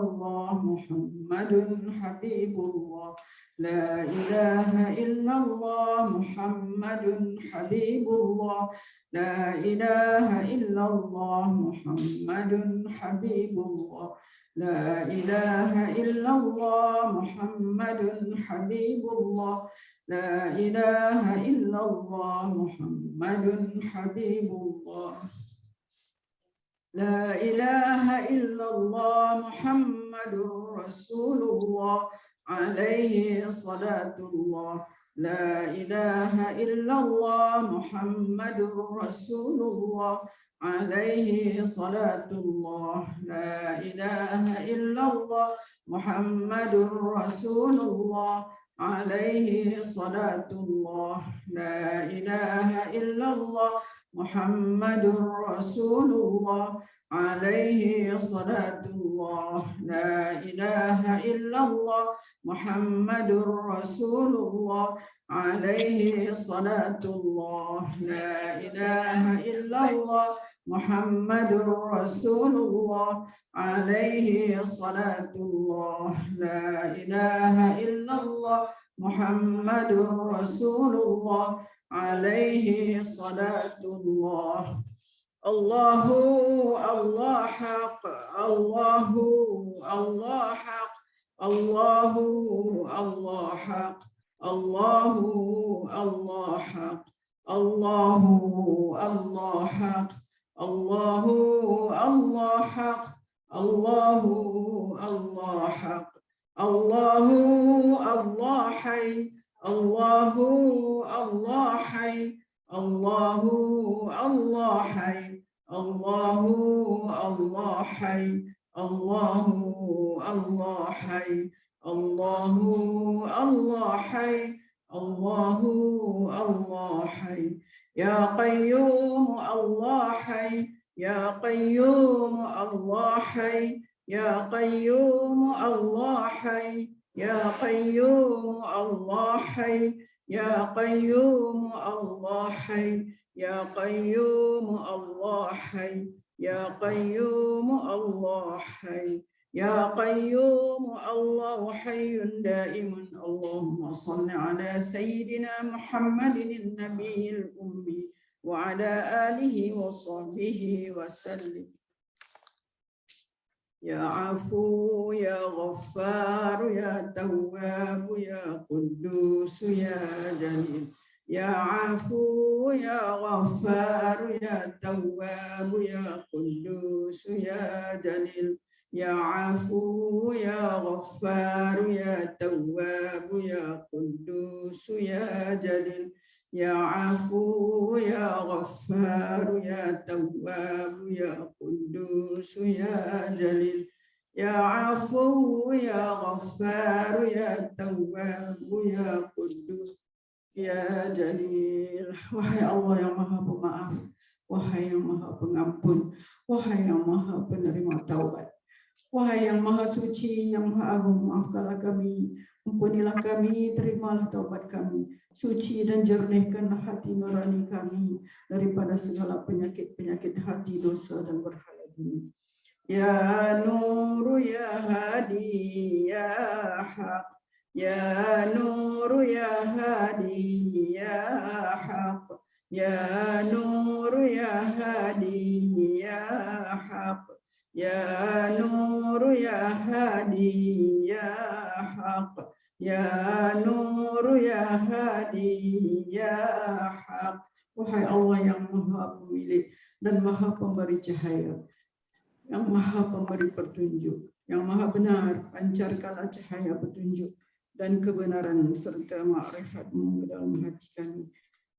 الله محمد حبيب الله لا إله إلا الله محمد حبيب الله لا إله إلا الله محمد حبيب الله لا إله إلا الله محمد حبيب الله لا إله إلا الله محمد حبيب الله لا إله إلا الله محمد رسول الله عليه صلاة الله لا إله إلا الله محمد رسول الله عليه صلاة الله لا إله إلا الله محمد رسول الله عليه صلاة الله لا إله إلا الله محمد رسول الله عليه صلاة الله لا إله إلا الله محمد رسول الله عليه صلاة الله لا إله إلا الله محمد رسول الله عليه صلاة الله لا إله إلا الله محمد رسول الله عليه صلاة الله الله الله حق الله الله حق الله الله حق الله الله حق الله الله حق الله الله حق الله الله حق الله الله حي الله الله حي الله الله حي الله الله حي الله الله حي الله الله حي الله الله حي يا قيوم الله حي يا قيوم الله حي يا قيوم الله حي يا قيوم الله حي يا قيوم الله حي يا قيوم الله حي يا قيوم الله حي يا قيوم الله حي دائم اللهم صل على سيدنا محمد النبي الأمي وعلى آله وصحبه وسلم يا عفو يا غفار يا تواب يا قدوس يا جليل يا عفو يا غفار يا تواب يا قدوس يا جليل يا عفو يا غفار يا تواب يا قدوس يا جليل يا عفو يا غفار يا تواب يا قدوس يا جليل يا عفو يا غفار يا تواب يا قدوس يا jalil. Wahai Allah yang maha pemaaf, wahai yang maha pengampun, wahai yang maha penerima taubat, wahai yang maha suci, yang maha agung, maafkanlah kami, ampunilah kami, terimalah taubat kami, suci dan jernihkanlah hati nurani kami daripada segala penyakit-penyakit hati, dosa dan berhala dunia. Ya Nur ya Hadi ya Haq, ya Nur ya Hadi ya Haq, ya Nur ya Hadi ya Haq, ya Nur ya Hadi ya Haq, ya Nur ya Hadi ya Haq. Wahai Allah yang maha pemilik dan maha pemberi cahaya, yang maha pemberi petunjuk, yang maha benar, pancarkanlah cahaya petunjuk dan kebenaran serta ma'rifat-Mu ke dalam hati kami.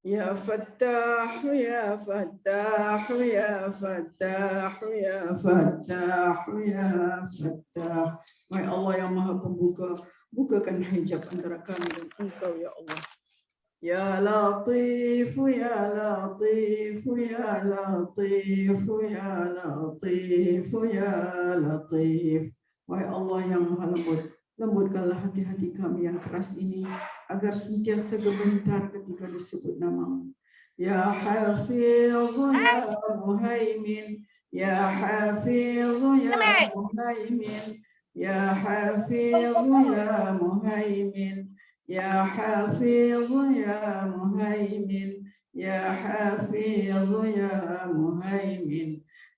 Ya Fattah, ya Fattah, ya Fattah, ya Fattah, ya Fattah. Wahai Allah yang maha pembuka, bukakan hijab antara kami dan Engkau ya Allah. Ya Latif, ya Latif, ya Latif, ya Latif, ya Latif. Wahai Allah yang maha lembut, lembutkanlah hati-hati kami yang keras ini agar sentiasa gemetar ketika disebut nama-Mu. Ya Hafiz, ya Muhaimin, ya Hafiz, ya Muhaimin, يا حفيظ يا مهيمن يا حفيظ يا مهيمن يا حفيظ يا مهيمن.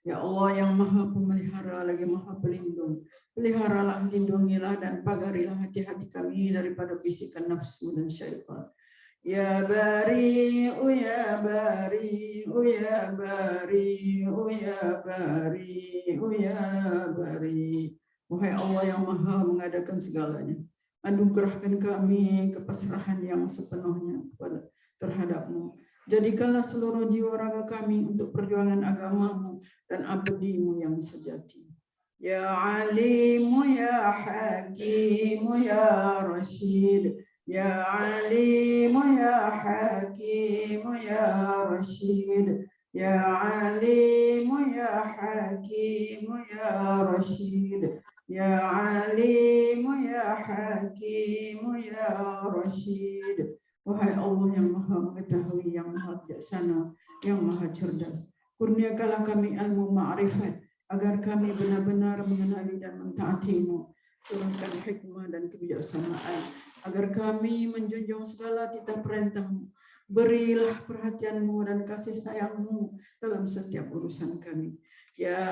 Ya Allah yang maha pemelihara lagi maha pelindung, peliharalah, lindungilah dan pagarilah hati-hati kami daripada bisikan nafsu dan syaitan. Ya bari'u ya bari'u ya bari'u ya bari'u ya bari'. Wahai Allah yang maha mengadakan segalanya, anugerahkan kami kepasrahan yang sepenuhnya terhadap-Mu. Jadikanlah seluruh jiwa raga kami untuk perjuangan agama-Mu dan abdimu yang sejati. Ya Alimu ya Hakimu ya Rashid, Ya Alimu ya Hakimu ya Rashid, Ya Alimu ya Hakimu ya Rashid, Ya Alimu ya Hakimu ya Rashid. Wahai Allah yang maha mengetahui, yang maha bijaksana, yang maha cerdas, kurniakanlah kami ilmu ma'rifat agar kami benar-benar mengenali dan mentaati-Mu. Turunkan hikmah dan kebijaksanaan agar kami menjunjung segala titah perintah-Mu. Berilah perhatian-Mu dan kasih sayang-Mu dalam setiap urusan kami. Ya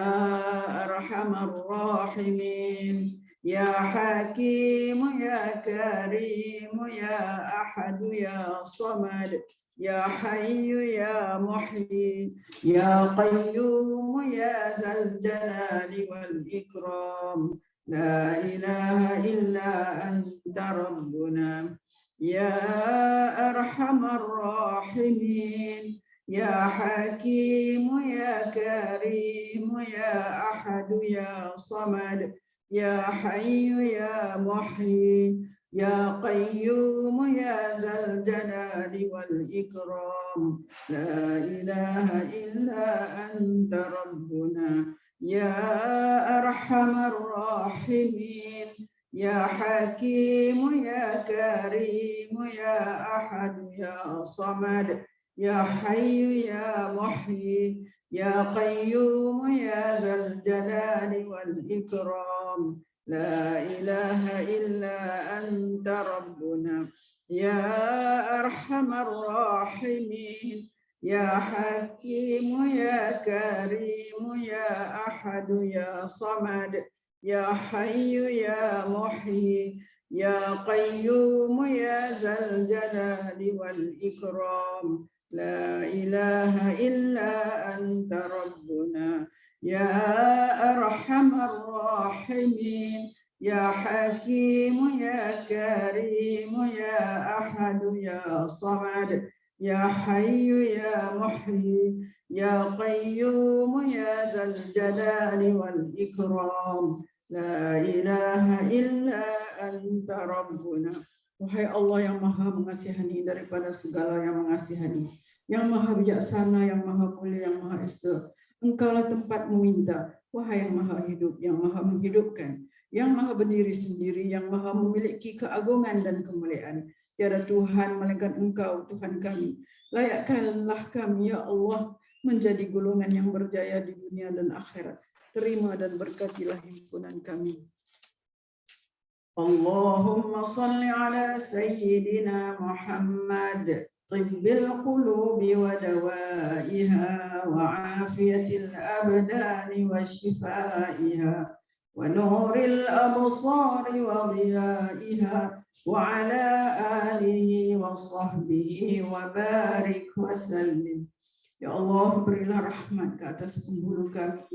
Arhamar Rahimin, Ya Hakim, Ya Karim, Ya Ahad, Ya Samad, Ya Hayy, Ya Muhyi, Ya Qayyum, Ya Zal Jalali wal Ikram. La ilaha illa anta rabbuna. Ya Arhamar Rahimin, Ya Hakim, Ya Karim, Ya Ahad, Ya Samad, Ya Hayy, Ya Muhyi, Ya Qayyum, Ya Zal Jalali wal Ikram. La ilaha illa anta rabbuna. Ya Arhamar Rahimin, Ya Hakim, Ya Karim, Ya Ahad, Ya Samad, Ya Hayy, Ya Muhyi, Ya Qayyum, Ya Zal Jalali wal Ikram. La ilaha illa anta rabbuna. Ya Arhamar Rahimin, Ya Hakim, Ya Karim, Ya Ahad, Ya Samad, Ya Hayy, Ya Muhyi, Ya Qayyum, Ya Zal Jalali wal Ikram. La ilaha illa anta rabbuna. Ya Arhamar Rahimin, Ya Hakim, Ya Karim, Ya Ahad, Ya Samad, Ya Hayy, Ya Muhyi, Ya Qayyum, Ya Zal Jalali wal Ikram. La ilaha illa anta rabbuna. Wahai Allah yang maha mengasihani daripada segala yang mengasihani, yang maha bijaksana, yang maha mulia, yang maha esa. Engkaulah tempat meminta, wahai yang maha hidup, yang maha menghidupkan, yang maha berdiri sendiri, yang maha memiliki keagungan dan kemuliaan. Tiada Tuhan melainkan Engkau, Tuhan kami. Layakkanlah kami, ya Allah, menjadi golongan yang berjaya di dunia dan akhirat. Terima dan berkatilah himpunan kami. Allahumma salli ala Sayyidina Muhammad, tibbil qulubi wa dawaiha, wa afiyatil abdani wa shifaiha, wa nuril absari wa dhiyaiha, wa ala alihi wa sahbihi wa barik wa sallim. Ya Allah, berilah rahmat ke atas penghulu kami,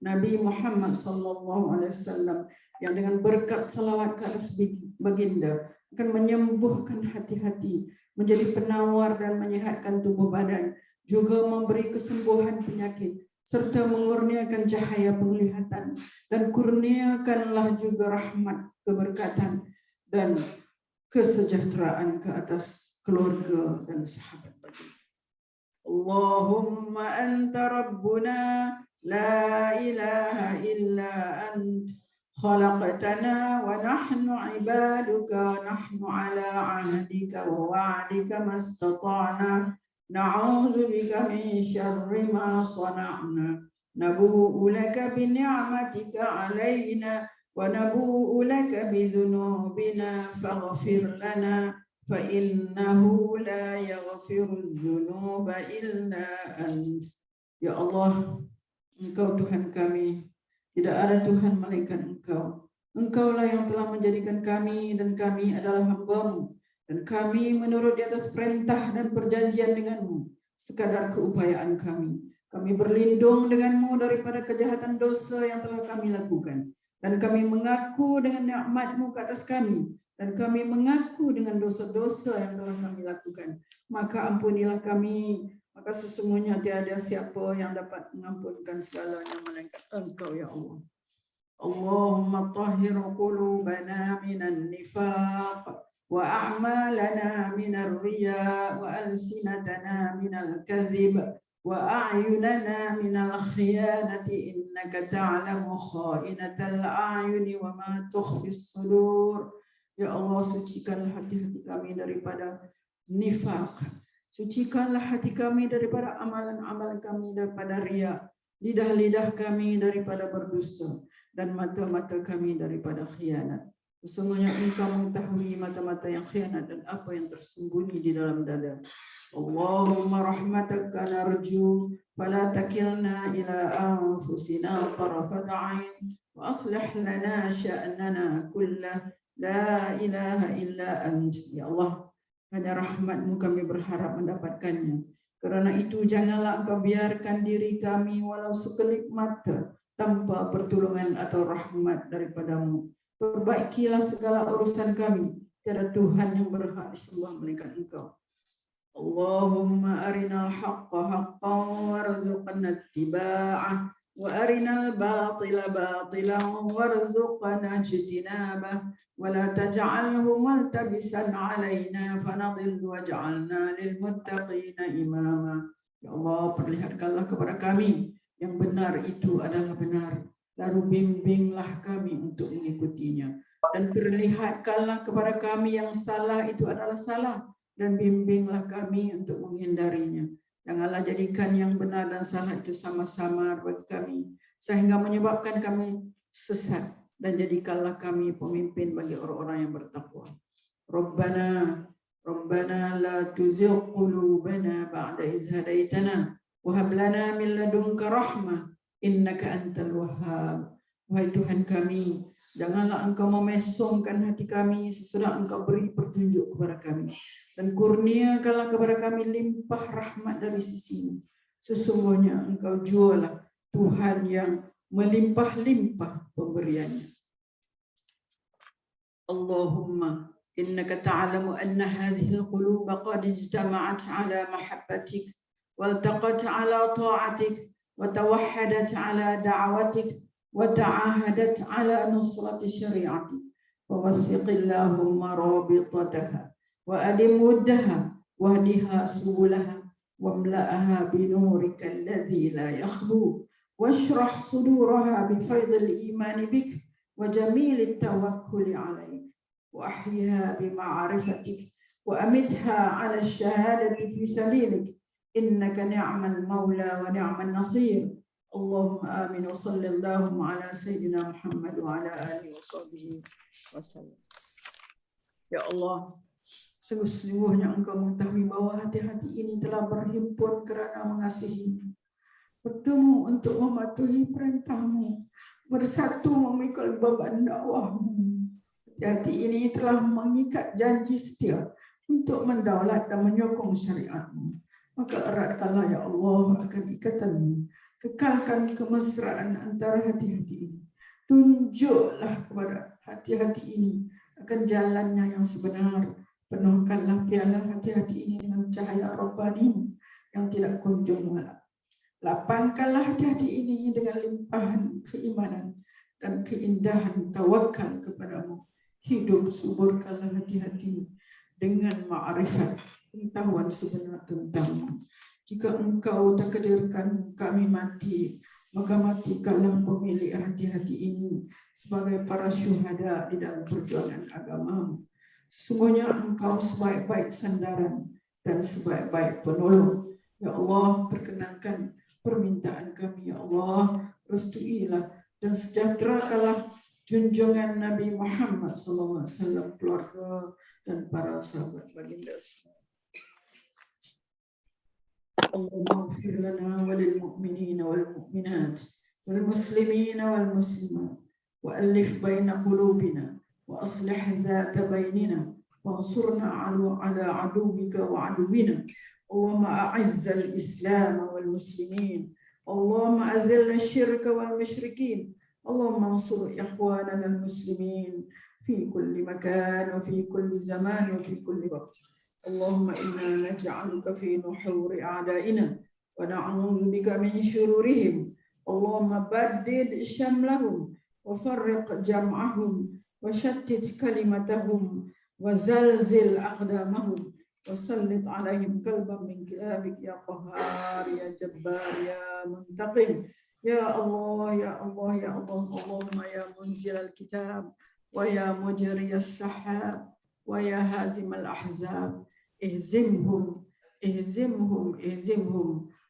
Nabi Muhammad SAW, yang dengan berkat salawat ke atas baginda akan menyembuhkan hati-hati, menjadi penawar dan menyehatkan tubuh badan, juga memberi kesembuhan penyakit, serta mengurniakan cahaya penglihatan, dan kurniakanlah juga rahmat, keberkatan, dan kesejahteraan ke atas keluarga dan sahabat baginda. Allahumma anta rabbuna la ilaha illa ant khalaqtana wa nahnu ibaduka, nahnu ala ahdika wa wa'dika mastata'na, na'udzu bika min syarri ma sana'na, nabu'u laka bi ni'matika alaina ونبوء لك بذنوبنا فاغفر لنا فإنه لا يغفر الذنوب إلا أنت. Ya Allah, Engkau Tuhan kami, tidak ada Tuhan melainkan Engkau. Engkaulah yang telah menjadikan kami dan kami adalah hamba-Mu, dan kami menurut di atas perintah dan perjanjian dengan-Mu sekadar keupayaan kami. Kami berlindung dengan-Mu daripada kejahatan dosa yang telah kami lakukan, dan kami mengaku dengan nikmat-Mu ke atas kami, dan kami mengaku dengan dosa-dosa yang telah kami lakukan. Maka ampunilah kami, maka sesungguhnya tiada siapa yang dapat mengampunkan segalanya melainkan Engkau ya Allah. Allahumma tahhir qulubana minan nifaq wa a'malana minar riya wa alsinatana minal kadhib wa a'yunana minal khiyanati innaka ta'lamu kha'inatal a'yuni wa ma tukhfis sudur. Ya Allah, sucikanlah hati-hati kami daripada nifaq. Sucikanlah hati kami daripada amalan-amalan kami daripada riya, lidah-lidah kami daripada berdusta, dan mata-mata kami daripada khianat. Sesungguhnya Engkau mengetahui mata-mata yang khianat dan apa yang tersembunyi di dalam dada. Allahumma rahmataka narju fala takilna ila anfusina tarafat ain wa aslih lana sya'nana kullah la ilaha illa ant. Ya Allah, hanya rahmat-Mu kami berharap mendapatkannya. Kerana itu janganlah Engkau biarkan diri kami walau sekelip mata tanpa pertolongan atau rahmat daripada-Mu. Perbaikilah segala urusan kami. Tiada Tuhan yang berhak disembah melainkan Engkau. Allahumma arinal haqqa haqqan warzuqna ittiba'ah wa arinal batila batilan warzuqna ijtinabah wa la taj'alhu multabisan 'alaina fanadhil waj'alna lil muttaqina imama. Ya Allah, perlihatkanlah kepada kami yang benar itu adalah benar, lalu bimbinglah kami untuk mengikutinya, dan perlihatkanlah kepada kami yang salah itu adalah salah, dan bimbinglah kami untuk menghindarinya. Janganlah jadikan yang benar dan salah itu sama-sama bagi kami, sehingga menyebabkan kami sesat, dan jadikanlah kami pemimpin bagi orang-orang yang bertakwa. Rabbana la tuzigh qulubana ba'da idh hadaitana wa hab lana min ladunka rahmah innaka antal wahhab. Wahai Tuhan kami, janganlah Engkau memesongkan hati kami sesudah Engkau beri petunjuk kepada kami, dan kurniakanlah kepada kami limpah rahmat dari sisi-Mu. Sesungguhnya Engkau jualah Tuhan yang melimpah-limpah pemberiannya. Allahumma innaka ta'lamu anna hadhihi al-quluba qad ijtama'at 'ala mahabbatik waltaqat 'ala ta'atik wa tawahhadat 'ala da'watik wa ta'ahadat 'ala nusrati syari'atik. Fawathiq Allahumma rabitataha wa adim wuddaha wahdiha subulaha wamla'aha binurika alladhi la yakhbu washrah suduraha bifaydil imani bik wa jamilil tawakkuli 'alaik wa ahyiha bima'rifatik wa amitha 'ala ash-shahadati fi sabilik innaka ni'mal maula wa ni'man nasir. Allahumma amin wa sallallahu ala sayyidina Muhammad wa ala alihi wa sahbihi wasallam. Ya Allah, sungguh-sungguhnya Engkau mengetahui bahwa hati-hati ini telah berhimpun kerana mengasihi-Mu, bertemu untuk mematuhi perintah-Mu, bersatu memikul beban dakwah-Mu. Hati-hati ini telah mengikat janji setia untuk mendaulat dan menyokong syariat-Mu. Maka eratkanlah ya Allah akan ikatan-Mu, kekalkan kemesraan antara hati-hati ini. Tunjuklah kepada hati-hati ini akan jalannya yang sebenar. Penuhkanlah piala hati-hati ini dengan cahaya Rabbani yang tidak kunjung malam. Lapangkanlah hati-hati ini dengan limpahan keimanan dan keindahan tawakal kepadamu. Hidup suburkanlah hati-hati dengan ma'rifat, pengetahuan sebenar tentangmu. Jika Engkau takdirkan kami mati, maka matikanlah pemilik hati-hati ini sebagai para syuhada di dalam perjuangan agamamu. Sesungguhnya Engkau sebaik-baik sandaran dan sebaik-baik penolong. Ya Allah, perkenankan permintaan kami. Ya Allah, restuilah dan sejahterakanlah junjungan Nabi Muhammad SAW, keluarga dan para sahabat baginda. Allahumma ighfir lana wa lil mu'minina wal mu'minat wal muslimina wal muslimat wa alif baina qulubina wa aslih dhata bainina وانصرنا على عدوك وعدونا اللهم أعز الإسلام والمسلمين اللهم أذل الشرك والمشركين اللهم انصر إخواننا المسلمين في كل مكان وفي كل زمان وفي كل وقت اللهم إنا نجعلك في نحور أعدائنا ونعوذ بك من شرورهم اللهم بدد شملهم وفرق جمعهم وشتت كلمتهم وزلزل أقدامهم وسلط عليهم كلبا من كلابك يا قهار يا جبار يا منتقم يا الله يا الله يا الله اللهم يا منزل الكتاب ويا مجري السحاب ويا هازم الأحزاب اهزمهم اهزمهم اهزمهم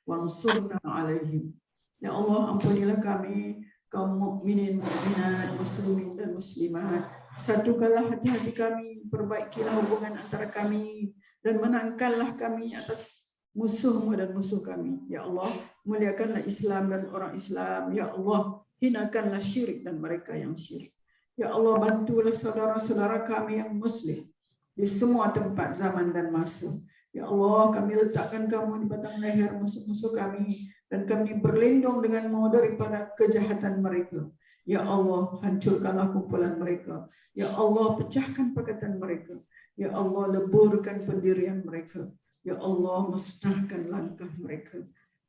وانصرنا عليهم. Ya Allah, ampunilah kami kaum mukminin, mukminat, muslimin dan muslimat. Satukanlah hati-hati kami, perbaikilah hubungan antara kami, dan menangkanlah kami atas musuhmu dan musuh kami. Ya Allah, muliakanlah Islam dan orang Islam. Ya Allah, hinakanlah syirik dan mereka yang syirik. Ya Allah, bantulah saudara-saudara kami yang muslim di semua tempat, zaman dan masa. Ya Allah, kami letakkan kamu di batang leher musuh-musuh kami, dan kami berlindung denganmu daripada kejahatan mereka. Ya Allah, hancurkanlah kumpulan mereka. Ya Allah, pecahkan pakatan mereka. Ya Allah, leburkan pendirian mereka. Ya Allah, musnahkan langkah mereka.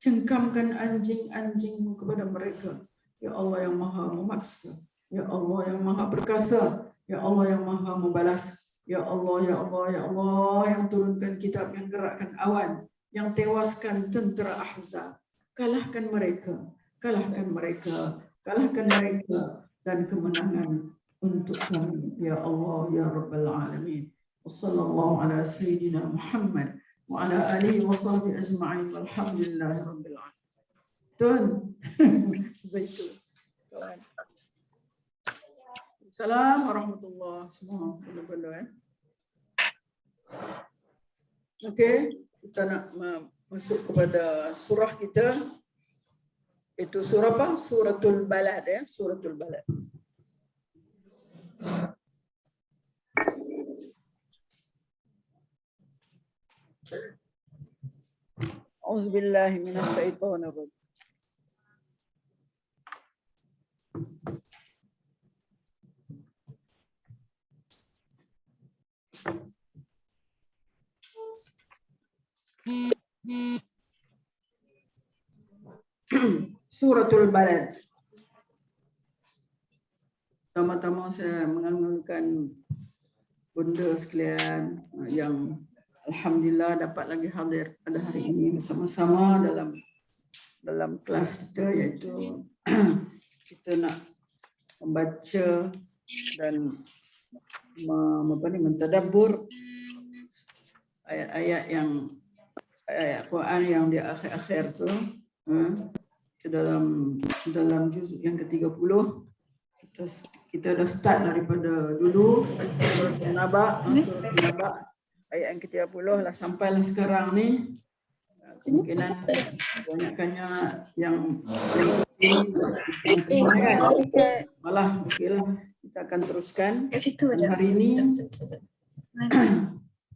Cengkamkan anjing-anjingmu kepada mereka. Ya Allah yang maha memaksa. Ya Allah yang maha perkasa. Ya Allah yang maha membalas. Ya Allah, ya Allah, ya Allah yang turunkan kitab, yang gerakkan awan, yang tewaskan tentera Ahzab. Kalahkan mereka, kalahkan mereka, kalahkan mereka, dan kemenangan untuk kami. Ya Allah, ya Rabbal Alamin. Wassallallahu ala Sayyidina Muhammad wa ala alihi wa sahbihi ajma'in. Walhamdulillahi Rabbil Alamin. Tun. Zaitun. Kawan. Assalamualaikum warahmatullahi wabarakatuh. Semua benda-benda Okey, kita nak masuk kepada surah kita. Itu surah apa? Suratul Balad ya, Suratul Balad. Auzubillahi minasyaitonir rajim. Suratul Balad. Pertama-tama saya menganggurkan bunda sekalian yang alhamdulillah dapat lagi hadir pada hari ini bersama-sama dalam kelas kita, iaitu kita nak membaca dan mentadabbur ayat Quran yang di akhir-akhir tu, ke dalam juz yang ke-30. Kita dah start daripada dulu surah An-Naba, ayat yang ke-30 lah sampailah sekarang ni. Kemungkinan banyakkannya yang malah okeylah, kita akan teruskan. Hari ini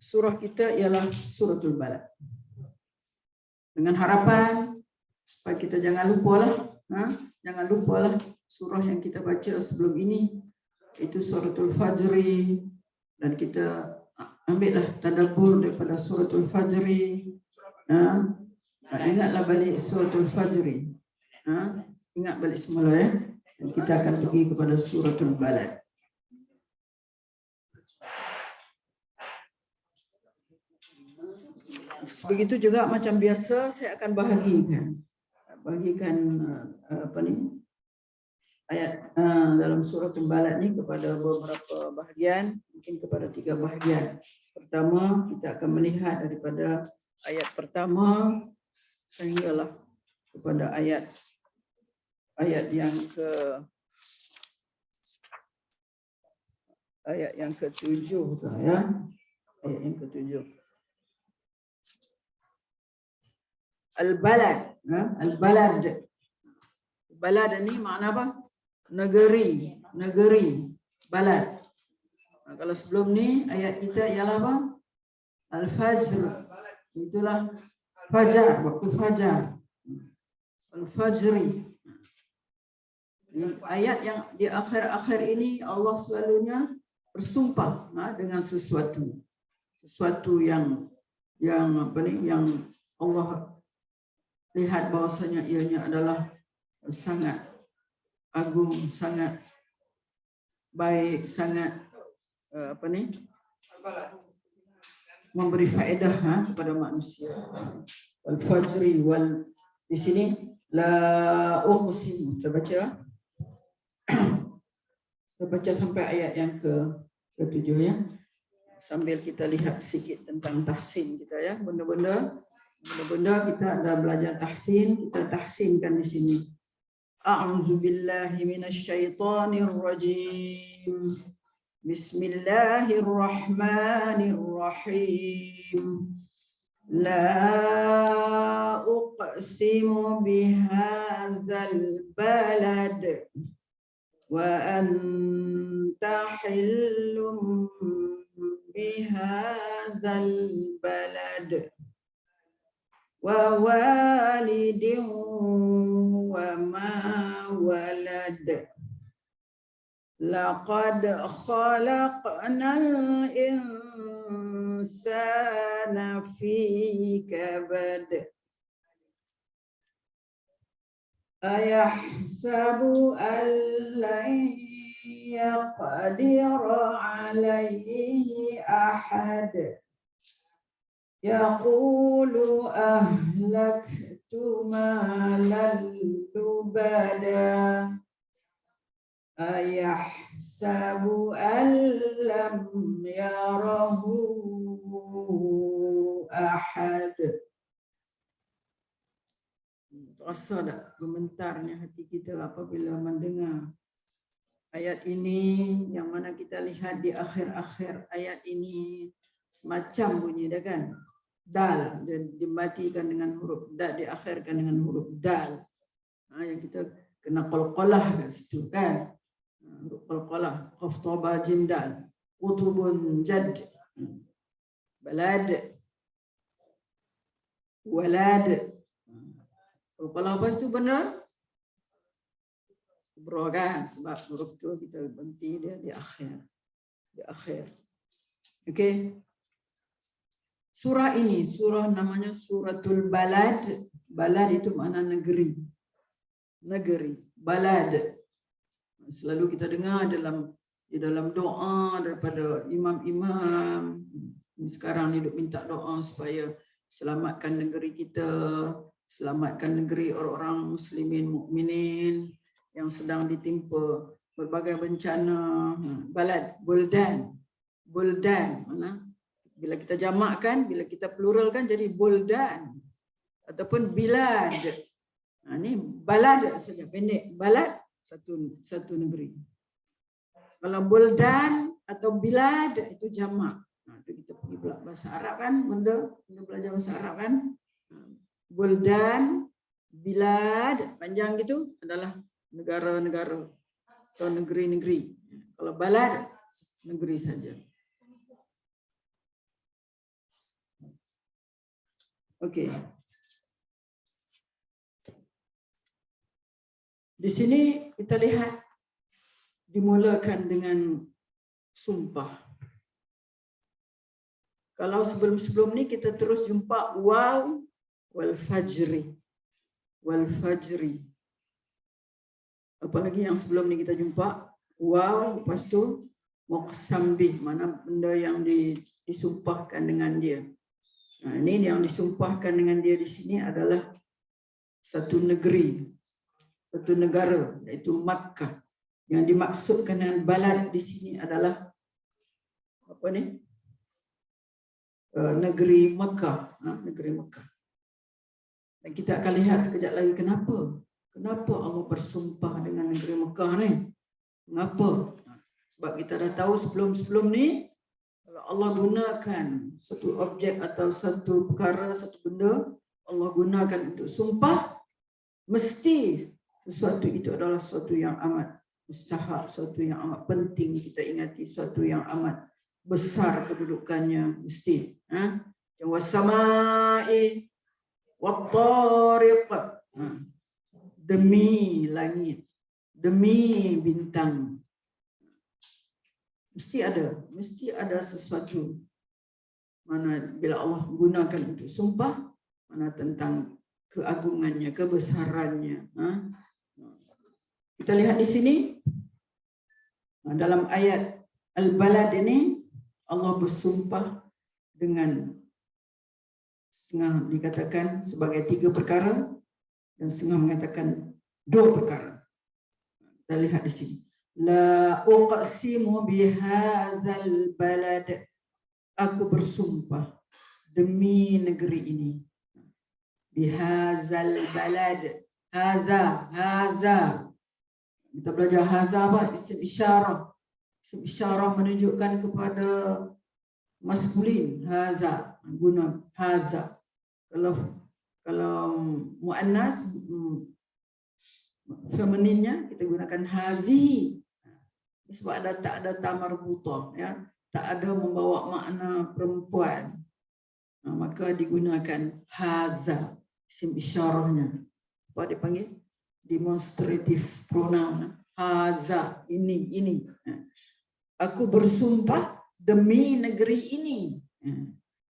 surah kita ialah Suratul Balad. Dengan harapan supaya kita jangan lupalah surah yang kita baca sebelum ini, itu Suratul Fajri, dan kita ambillah tadabbur daripada Suratul Fajri. Ingatlah balik Suratul Fajri. Ingat balik semula ya. Dan kita akan pergi kepada Suratul Balad. Begitu juga macam biasa, saya akan bahagikan ayat dalam Suratul Balad ni kepada beberapa bahagian, mungkin kepada 3 bahagian. Pertama, kita akan melihat daripada ayat pertama sehinggalah kepada ayat yang ayat yang ke-7 tu ya. Ayat yang ke-7. Al-balad, ya? Al-balad. Balad ni makna apa? Negeri, negeri, balad. Nah, kalau sebelum ni ayat kita ialah apa? Al-fajr. Itulah fajar, waktu fajar. Al-fajri. Ayat yang di akhir-akhir ini Allah selalunya bersumpah dengan sesuatu yang apa ni, yang Allah lihat bahwasanya ianya adalah sangat agung, sangat baik, sangat apa ni, memberi faedah kepada manusia. Al-fajri wal, di sini la uqsim, kita baca. Kita baca sampai ayat yang ke-7 ya. Sambil kita lihat sedikit tentang tahsin kita ya. Benda-benda kita ada belajar tahsin, kita tahsinkan di sini. A'udzu billahi minasyaitonir rajim. Bismillahirrahmanirrahim. La uqsimu bihadzal balad wa anta hillum bihadzal balad wa walidin wa ma walad laqad khalaqnal insana fi kabad ayahsabu an lan yaqdira alayhi ahad yaqulu ahlaktu malan lubada ayahsabu an lam yarahu ahad. Terasa tak gementarnya hati kita apabila mendengar ayat ini, yang mana kita lihat di akhir-akhir ayat ini semacam bunyi dah kan, dal, dan dimatikan dengan huruf dal, diakhirkan dengan huruf dal. Yang kita kena qalqalah kat situ kan, huruf qalqalah, qaf ta ba jim dal, qutubun jad, balad, walad. Qalqalah apa itu benar? Bro kan, sebab huruf tu kita berhenti dia di akhir. Okey. Surah ini, surah namanya Suratul Balad. Balad itu makna negeri. Negeri, balad. Selalu kita dengar di dalam doa daripada imam-imam. Sekarang ni duk minta doa supaya selamatkan negeri kita, selamatkan negeri orang-orang muslimin mukminin yang sedang ditimpa berbagai bencana. Balad, buldan. Buldan, mana? Bila kita jamakkan, bila kita pluralkan jadi buldan ataupun bilad. Ini balad saja, pendek. Balad satu negeri. Kalau buldan atau bilad itu jamak. Itu kita pergi bahasa Arab kan, benda belajar bahasa Arab kan. Buldan, bilad, panjang gitu adalah negara-negara atau negeri-negeri. Kalau balad, negeri saja. Okey. Di sini kita lihat dimulakan dengan sumpah. Kalau sebelum-sebelum ni kita terus jumpa waw wal fajri. Wal fajri. Apalagi yang sebelum ni kita jumpa waw, lepas tu muqsam bih, mana benda yang disumpahkan dengan dia. Nah, ini yang disumpahkan dengan dia di sini adalah satu negeri, satu negara, iaitu Makkah. Yang dimaksudkan dengan balad di sini adalah apa ni? Negeri Mekah, negeri Mekah. Dan kita akan lihat sekejap lagi kenapa Allah bersumpah dengan negeri Mekah ni. Mengapa? Sebab kita dah tahu sebelum ni, kalau Allah gunakan satu objek atau satu perkara, satu benda, Allah gunakan untuk sumpah, mesti sesuatu itu adalah sesuatu yang amat mustahak, sesuatu yang amat penting kita ingati, sesuatu yang amat besar kedudukannya, mesti. Wasama'i wattariq, demi langit, demi bintang. Mesti ada sesuatu. Mana bila Allah gunakan untuk sumpah, mana tentang keagungannya, kebesarannya. Kita lihat di sini dalam ayat Al-Balad ini, Allah bersumpah dengan setengah dikatakan sebagai 3 perkara dan setengah mengatakan 2 perkara. Kita lihat di sini. La uqsimu bihadzal balad. Aku bersumpah demi negeri ini. Bihadzal balad. Haza. Kita belajar haza apa? Isim isyarah. Isim isyarah menunjukkan kepada maskulin. Haza. Guna haza. Kalau muannas femininnya kita gunakan hazi. Sebab tak ada tamarbutah, ya. Tak ada membawa makna perempuan. Maka digunakan haza, isim isyarahnya. Apa dipanggil? Demonstrative pronoun. Haza, ini. Aku bersumpah demi negeri ini.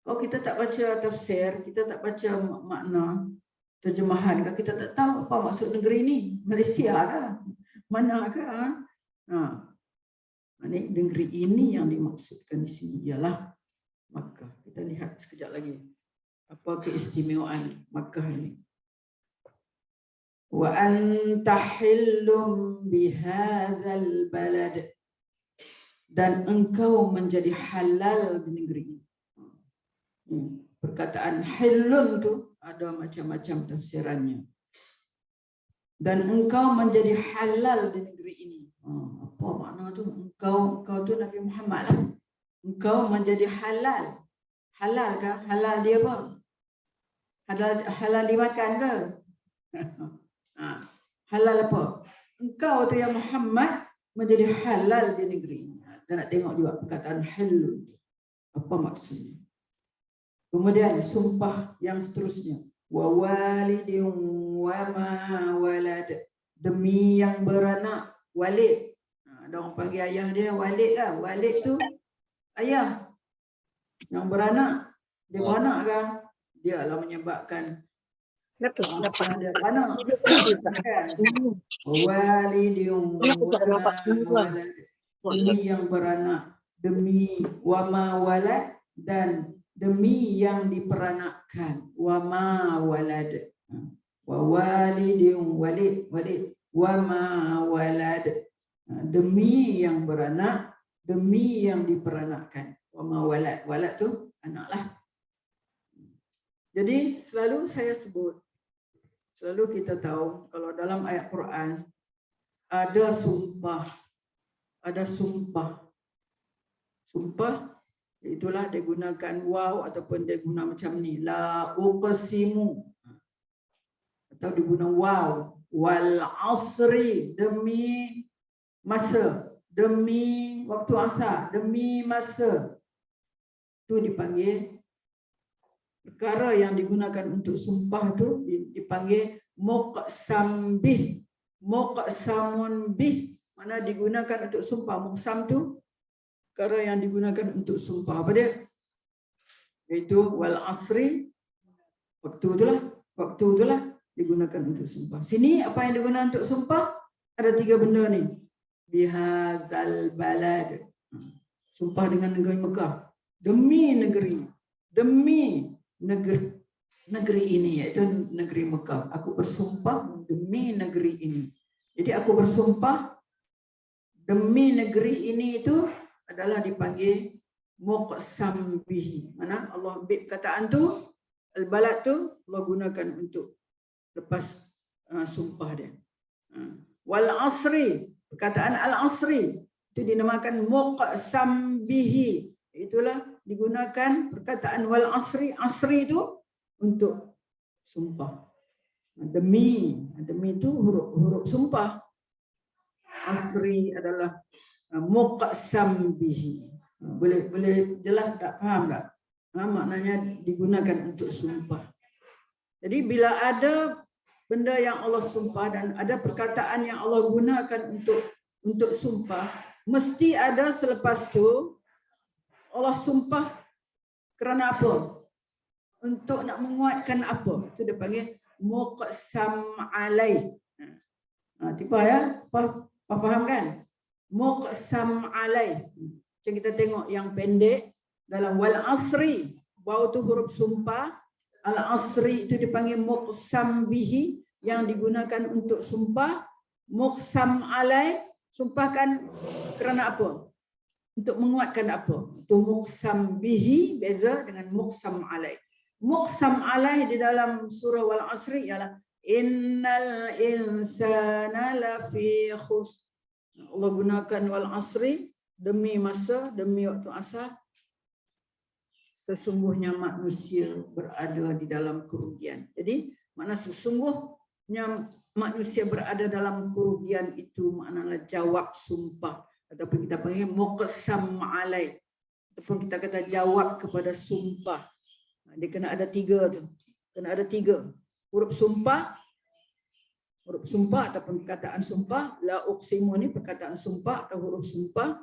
Kalau kita tak baca tafsir, kita tak baca makna terjemahan, kita tak tahu apa maksud negeri ini. Malaysia kah? Mana kah? Negeri ini yang dimaksudkan di sini ialah Makkah. Kita lihat sekejap lagi apa keistimewaan Makkah ini. Wa anta hillum bihadzal balad, dan engkau menjadi halal di negeri ini. Perkataan hillun tu ada macam-macam tafsirannya. Dan engkau menjadi halal di negeri ini. Apa makna tu? Engkau tu Nabi Muhammad lah. Engkau menjadi halal. Halal kah? Halal dia apa? Halal dimakan ke? Halal apa? Engkau tu yang Muhammad menjadi halal di negeri ini. Kita nak tengok juga perkataan halal. Apa maksudnya? Kemudian sumpah yang seterusnya. Wa walidin wa ma walad, demi yang beranak. Walid. Ada orang panggil ayah dia walid lah. Walid tu ayah. Yang beranak. Dia beranak kan? Dia lah menyebabkan dia beranak. Walidin wa ma walad, demi yang beranak. Demi wa ma walad, dan demi yang diperanakkan. Wa ma walad. Wa walidin walid wa ma walad, demi yang beranak, demi yang diperanakkan. Wa ma walad. Walad tu anaklah. Jadi selalu saya sebut, selalu kita tahu kalau dalam ayat Quran ada sumpah. Sumpah itulah dia gunakan waw ataupun dia guna macam ni, la uqsimu, atau diguna waw, wal asri, demi masa, demi waktu asar, demi masa. Itu dipanggil perkara yang digunakan untuk sumpah tu dipanggil muqsam bih. Muqsamun bih, mana digunakan untuk sumpah. Muqsam tu perkara yang digunakan untuk sumpah. Apa dia? Iaitu wal asri, waktu itulah digunakan untuk sumpah. Sini apa yang digunakan untuk sumpah? Ada 3 benda ni. Bihazal balad, sumpah dengan negeri Mekah, demi negeri ini, iaitu negeri Mekah. Aku bersumpah demi negeri ini. Jadi aku bersumpah demi negeri ini itu adalah dipanggil muqsam bihi. Mana Allah ambil perkataan tu, al-balad tu Allah gunakan untuk lepas sumpah dia. Wal asri, perkataan al-asri itu dinamakan muqsam bihi. Itulah digunakan perkataan wal asri. Asri itu untuk sumpah. Demi itu huruf sumpah. Asri adalah muqsam bihi. Boleh jelas tak, paham tak? Maknanya digunakan untuk sumpah. Jadi bila ada benda yang Allah sumpah dan ada perkataan yang Allah gunakan untuk sumpah, mesti ada selepas itu Allah sumpah kerana apa? Untuk nak menguatkan apa? Itu dia panggil muqsam alaih. Tiba ya? Faham kan? Muqsam alaih. Macam kita tengok yang pendek dalam wal asri, waw tu huruf sumpah, al asri itu dipanggil muqsam bihi yang digunakan untuk sumpah. Muqsam alaih, sumpahkan kerana apa? Untuk menguatkan apa? Itu muqsam bihi, beza dengan muqsam alaih. Muqsam alaih di dalam surah wal asri ialah innal insana lafi khusr. Allah gunakan wal asri, demi masa, demi waktu asar, sesungguhnya manusia berada di dalam kerugian. Jadi makna sesungguhnya manusia berada dalam kerugian itu maknanya jawab sumpah, ataupun kita panggil muqsam alaih, ataupun kita kata jawab kepada sumpah. Dia kena ada tiga tu. Kena ada tiga. Huruf sumpah ataupun perkataan sumpah. La uqsimu ni perkataan sumpah atau huruf sumpah.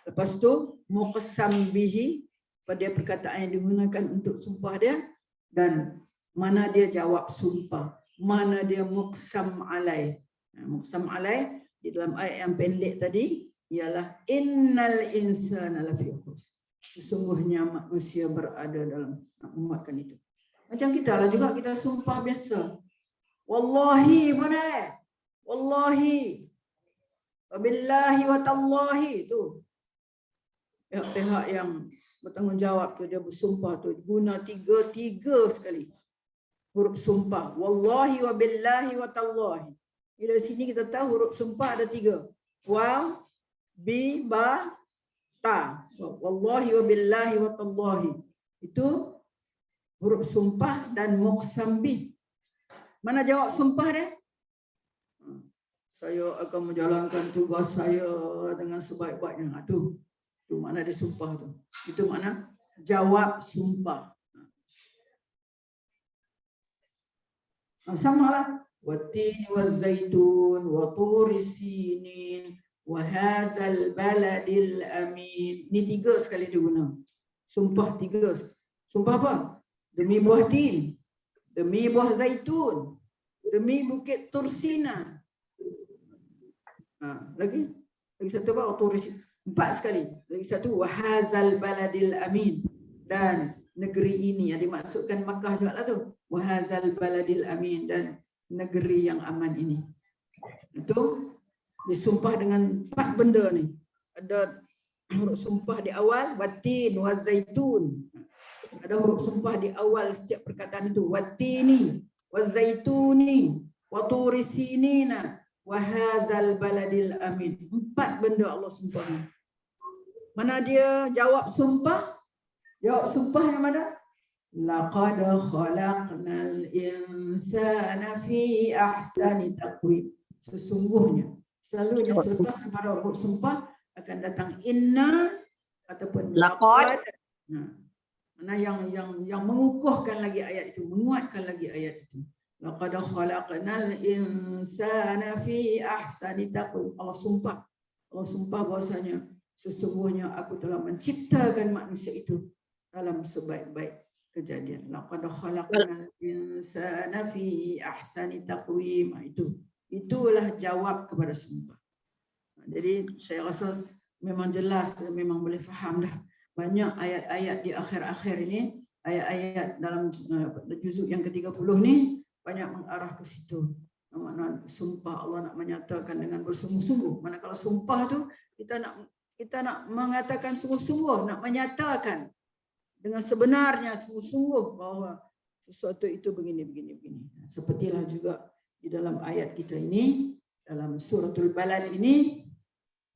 Lepas tu muqsam bihi, pada perkataan yang digunakan untuk sumpah dia, dan mana dia jawab sumpah, mana dia muqsam alaih. Muqsam alaih di dalam ayat yang pendek tadi ialah innal insana lafi khusr. Sesungguhnya manusia berada dalam, nak menguatkan itu. Macam kita lah juga, kita sumpah biasa. Wallahi boleh. Wallahi. Wabillahi wa tallahi tu. Pihak yang bertanggungjawab tu dia bersumpah tu guna tiga sekali huruf sumpah. Wallahi wabillahi wa tallahi. Di sini kita tahu huruf sumpah ada tiga. Waw, bi, ba, ta. Wallahi wabillahi wa tallahi. Itu huruf sumpah dan muqsam bih. Mana jawab sumpah dia? Saya akan menjalankan tugas saya dengan sebaik-baiknya. Itu makna dia sumpah tu. Itu makna jawab sumpah. Samalah. Wattin wazaitun wa turi sinin wa hadzal baladil amin. Ini tiga sekali diguna. Sumpah tiga. Sumpah apa? Demi buah tin, demi buah zaitun, demi bukit Tursina. Lagi satu apa? Turis. 4 sekali. Lagi satu wahazal baladil amin, dan negeri ini yang dimaksudkan Makkah juga lah tu. Wahazal baladil amin, dan negeri yang aman ini. Itu disumpah dengan 4 benda ni. Ada huruf sumpah di awal, watin wazaitun. Ada huruf sumpah di awal setiap perkataan itu, watini wazaituni waturisinina wahazal baladil amin. 4 benda Allah sumpah. Mana dia jawab sumpah? Jawab sumpah yang mana? Laqad khalaqnal insana fi ahsani taqwim. Sesungguhnya, selalunya selepas pada huruf sumpah akan datang inna ataupun laqad. Mana yang mengukuhkan lagi ayat itu, menguatkan lagi ayat itu. Laqad khalaqnal insana fi ahsani taqwim. Allah sumpah bahwasanya sesungguhnya aku telah menciptakan manusia itu dalam sebaik-baik kejadian. Laqad khalaqnal insana fi ahsani taqwim. Itulah jawab kepada sumpah. Jadi saya rasa memang jelas, memang boleh faham dah. Banyak ayat-ayat di akhir-akhir ini, ayat-ayat dalam juzuk yang ke-30 ni banyak mengarah ke situ. Makna sumpah Allah nak menyatakan dengan bersungguh-sungguh. Manakala sumpah tu kita nak mengatakan sungguh-sungguh, nak menyatakan dengan sebenarnya sungguh-sungguh bahawa sesuatu itu begini. Sepertilah juga di dalam ayat kita ini, dalam suratul Balad ini,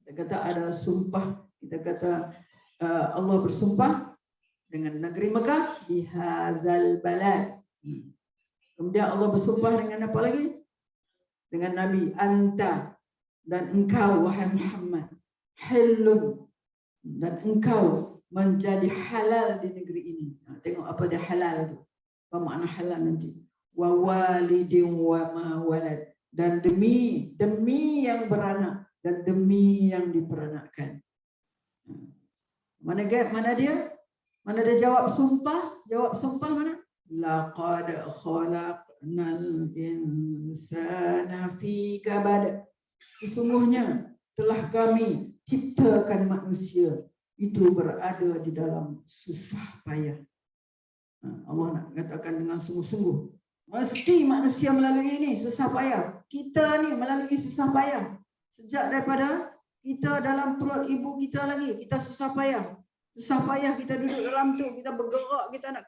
Kita kata ada sumpah, kita kata Allah bersumpah dengan negeri Mekah bihazal balad. Kemudian Allah bersumpah dengan apa lagi? Dengan Nabi, anta, dan engkau wahai Muhammad, halun, dan engkau menjadi halal di negeri ini. Tengok apa dia halal tu. Apa makna halal nanti? Wa walidin wa ma walad, dan demi yang beranak dan demi yang diperanakkan. Mana dia? Mana dia jawab sumpah? Jawab sumpah mana? Laqad khalaqnal insana fi kabad. Sesungguhnya telah kami ciptakan manusia itu berada di dalam susah payah. Allah nak katakan dengan sungguh-sungguh, mesti manusia melalui ini susah payah. Kita ni melalui susah payah. Sejak daripada kita dalam perut ibu kita lagi, kita susah payah. Susah payah kita duduk dalam tu, kita bergerak, kita nak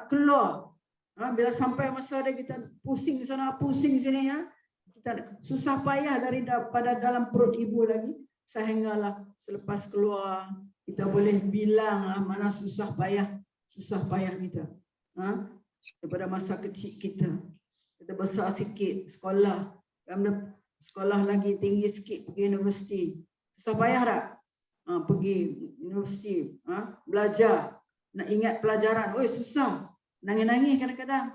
keluar. Bila sampai masa dia kita pusing sana, pusing sini ya. Kita susah payah daripada dalam perut ibu lagi, sehinggalah selepas keluar kita boleh bilang mana susah payah kita. Daripada masa kecil kita besar sikit, sekolah lagi tinggi sikit, pergi universiti. Susah payah tak? Pergi universiti, belajar, nak ingat pelajaran, susah, nangis-nangis kadang-kadang.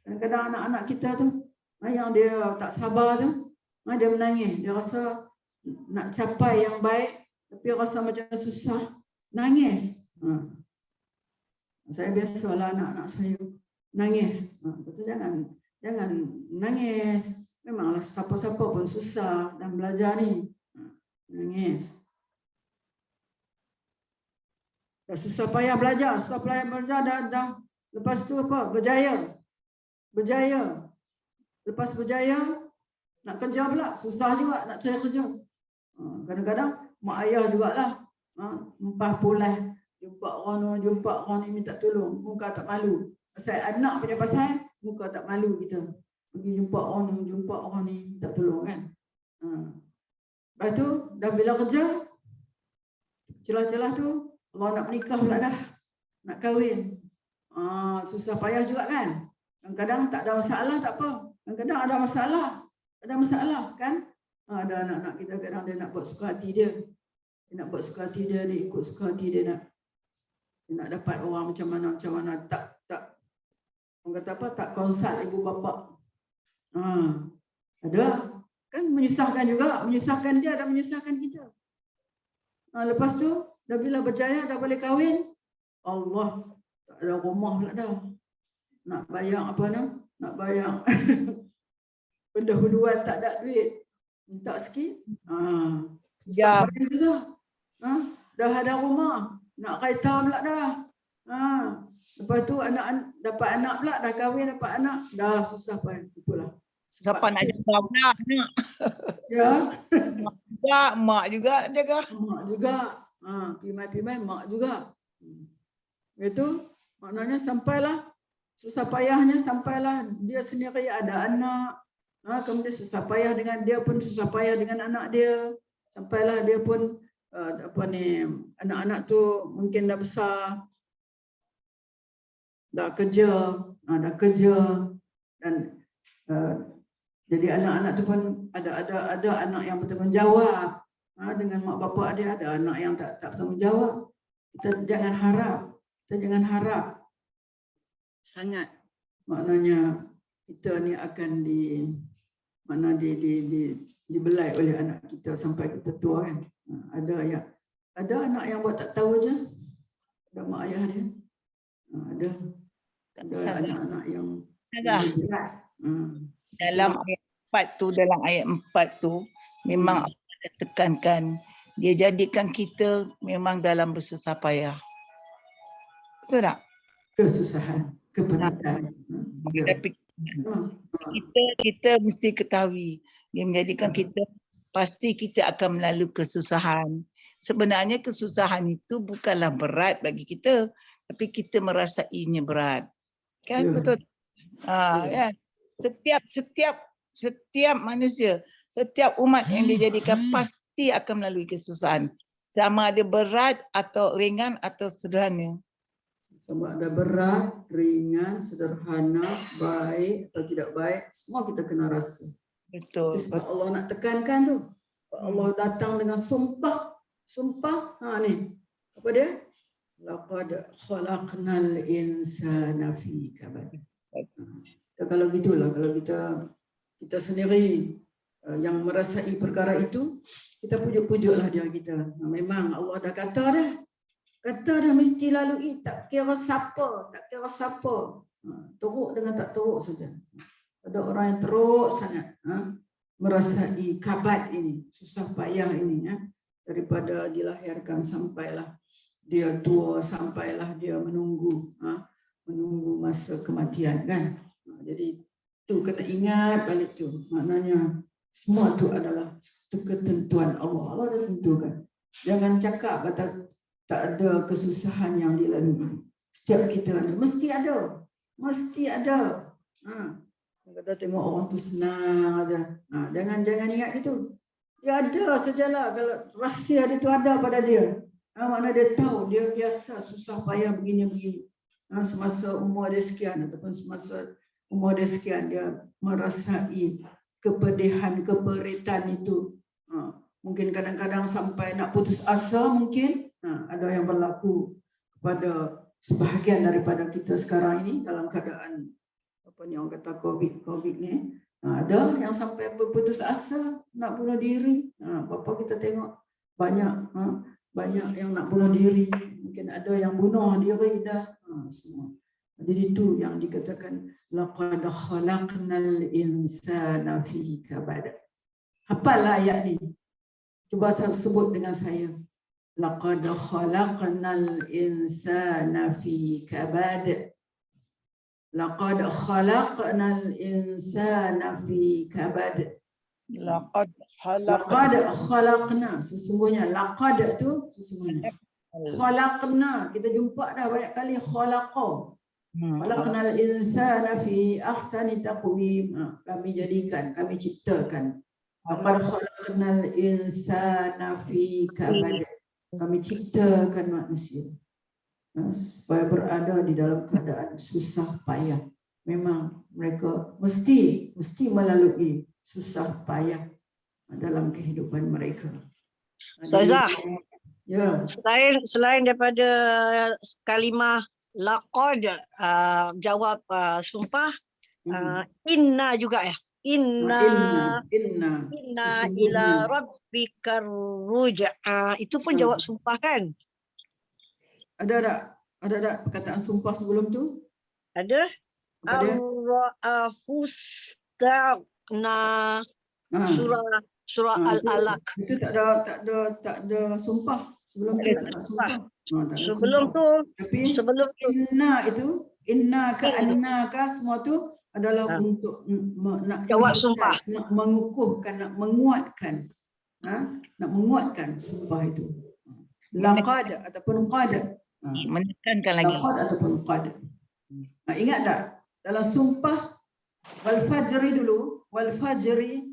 Kadang-kadang anak-anak kita tu, yang dia tak sabar tu, dia menangis, dia rasa nak capai yang baik, tapi rasa macam susah, nangis. Saya biasalah anak-anak saya nangis. Betul, jangan nangis. Memanglah siapa-siapa pun susah dan belajar ni, nangis. Dah susah payah belajar, dah. Lepas tu apa? Berjaya. Lepas berjaya, nak kerja pula, susah juga nak cari kerja. Kadang-kadang mak ayah jugalah empah pulai, jumpa orang ni minta tolong, muka tak malu. Pasal anak punya pasal, muka tak malu kita. Pergi jumpa orang ni minta tolong kan. Lepas tu, dah bila kerja, celah-celah tu, Allah nak menikah pula dah, nak kahwin. Susah payah juga kan. Kadang-kadang tak ada masalah, tak apa. Kadang-kadang ada masalah kan. Ada anak-anak kita kadang dia nak buat suka hati dia. Dia ikut suka hati dia nak dapat orang macam mana. Tak orang kata apa, tak konsult ibu bapa. Ada kan, menyusahkan juga, menyusahkan dia dan menyusahkan kita. Lepas tu dah bila berjaya, dah boleh kahwin, Allah, tak ada rumah pula dah. Nak bayar apa nak? Nak bayar pendahuluan, tak ada duit. Minta sikit. Ya. Juga. Dah ada rumah, nak kereta pula dah. Lepas tu dapat anak pula, dah kahwin dapat anak, dah susah payah. Itulah. Siapa nak jaga pula anak? Ya. Mak juga jaga. Mak juga. Pimai-pimai mak juga. Itu maknanya sampailah susah payahnya, sampailah dia sendiri ada anak. Kemudian susah payah dengan dia pun, susah payah dengan anak dia. Sampailah dia pun anak-anak tu mungkin dah besar, dah kerja dan jadi anak-anak tu pun ada anak yang bertanggung jawab. Dengan mak bapak dia, ada anak yang tak bertanggung jawab. Kita jangan harap sangat, maknanya kita ni akan dibelai oleh anak kita sampai kita tua kan. Ada anak yang buat tak tahu je, ada mak ayah dia. Ada anak-anak yang berat. Dalam ayat 4 tu memang ada tekankan, dia jadikan kita memang dalam bersusah payah. Betul tak? Kesusahan, kepenatan. Tapi kita mesti ketahui, dia menjadikan kita, pasti kita akan melalui kesusahan. Sebenarnya kesusahan itu bukanlah berat bagi kita, tapi kita merasainya berat. Kan betul? Kan? Setiap manusia, Setiap umat yang dijadikan pasti akan melalui kesusahan. Sama ada berat atau ringan atau sederhana. Sama ada berat, ringan, sederhana, baik atau tidak baik, semua kita kena rasa. Itu Betul. sebab Allah nak tekankan tu. Allah datang dengan sumpah. Sumpah, ni. Apa dia? Laqad khalaqnal insana fi kabad. Kalau gitulah, kalau kita sendiri yang merasai perkara itu, kita pujuk-pujuklah dia kita. Memang Allah dah kata dah. Kata dah mesti lalui, tak kira siapa, tak kira siapa. Teruk dengan tak teruk saja. Ada orang yang teruk sangat merasai kabat ini, susah payah ini, daripada dilahirkan sampailah dia tua, sampailah dia menunggu masa kematian, kan. Jadi tu kena ingat balik tu. Maknanya semua tu adalah ketentuan Allah. Allah dah tentukan. Jangan cakap kata tak ada kesusahan yang dilalui. Setiap kita ada, mesti ada. Mesti ada. Kata tengok orang tu senang aja. Jangan ingat gitu. Dia ada sajalah kalau rahsia dia tu ada pada dia. Mana dia tahu dia biasa susah payah begini-begini. Semasa umur dia sekian ataupun semasa umur dia sekian dia merasai kepedihan, keperitan itu. Mungkin kadang-kadang sampai nak putus asa mungkin. Ada yang berlaku kepada sebahagian daripada kita sekarang ini dalam keadaan apa ni orang kata COVID ni. Ada yang sampai berputus asa nak bunuh diri. Bapa kita tengok banyak yang nak bunuh diri. Mungkin ada yang bunuh diri dah. Semua. Jadi itu yang dikatakan laqad khalaqnal insana fi kabad. Apalah ayat ni? Cuba saya sebut dengan saya. Laqad khalaqnal insana fi kabad. Laqad khalaqnal insana fi kabad. Laqad khalaqna, sesungguhnya laqad tu sesungguhnya. Khalaqna, kita jumpa dah banyak kali khalaqa. Khalaqnal insana fi ahsani taqwim. Kami jadikan, kami ciptakan. Laqad khalaqnal insana fi kabad. Kami ciptakan manusia supaya berada di dalam keadaan susah payah. Memang mereka mesti melalui susah payah dalam kehidupan mereka. Ustazah, ya. Selain daripada kalimah laqad, jawab sumpah, inna juga ya. Inna ila rabbikar ruj'a. Itu pun jawab sumpah kan? Ada tak perkataan sumpah sebelum tu? Ada. Ar-Rahustagna. Surah Al-Alaq. Itu tak ada sumpah. Sebelum tu tak ada sumpah. Sebelum tu inna itu, inna ka anna ka semua tu adalah untuk nak jawab sumpah, nak mengukuhkan, nak menguatkan, nak menguatkan sumpah itu. Laqad ataupun qad, menekankan lagi. Laqad ataupun qad. Ingat tak dalam sumpah wal fajri dulu, wal fajri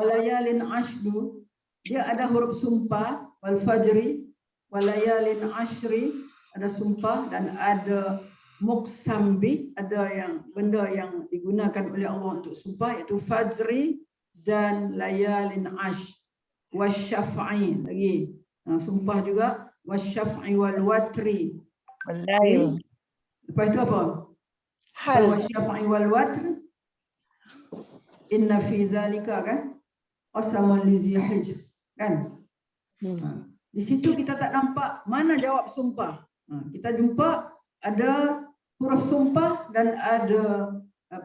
walayalin ashdu, dia ada huruf sumpah wal fajri walayalin ashri, ada sumpah dan ada muqsam bi, ada yang benda yang digunakan oleh Allah untuk sumpah iaitu fajri dan layalin ash wasyaf'i lagi. Sumpah juga wasyaf'i wal watri. Wallahi. Lepas itu apa? hal Wasyaf'i wal watri. Inna fi dzalika kan qasamun li zihij kan. Di situ kita tak nampak mana jawab sumpah. Kita jumpa ada huruf sumpah dan ada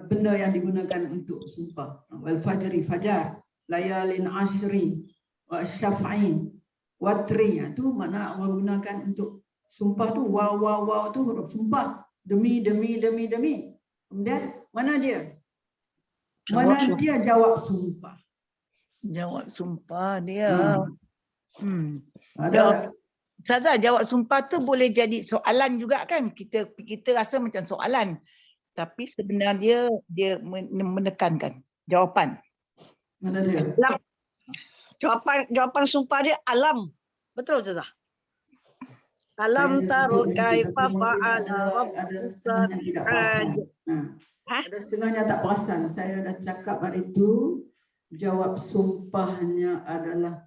benda yang digunakan untuk sumpah. Wal fajri, fajar, layalin ashri, wa syaf'in, watri. Itu mana Allah gunakan untuk sumpah tu. Waw tu huruf sumpah. Demi. Kemudian mana dia? Dia jawab sumpah. Jawab sumpah dia. Ada. Ustazah, jawab sumpah tu boleh jadi soalan juga kan? Kita rasa macam soalan. Tapi sebenarnya dia menekankan jawapan. Mana dia? Alam. Jawapan sumpah dia alam. Betul tak? Alam taro kaifa fa'ala ada setengahnya tidak perasan. Hah? Ada setengahnya tak perasan. Saya dah cakap hari itu, jawab sumpahnya adalah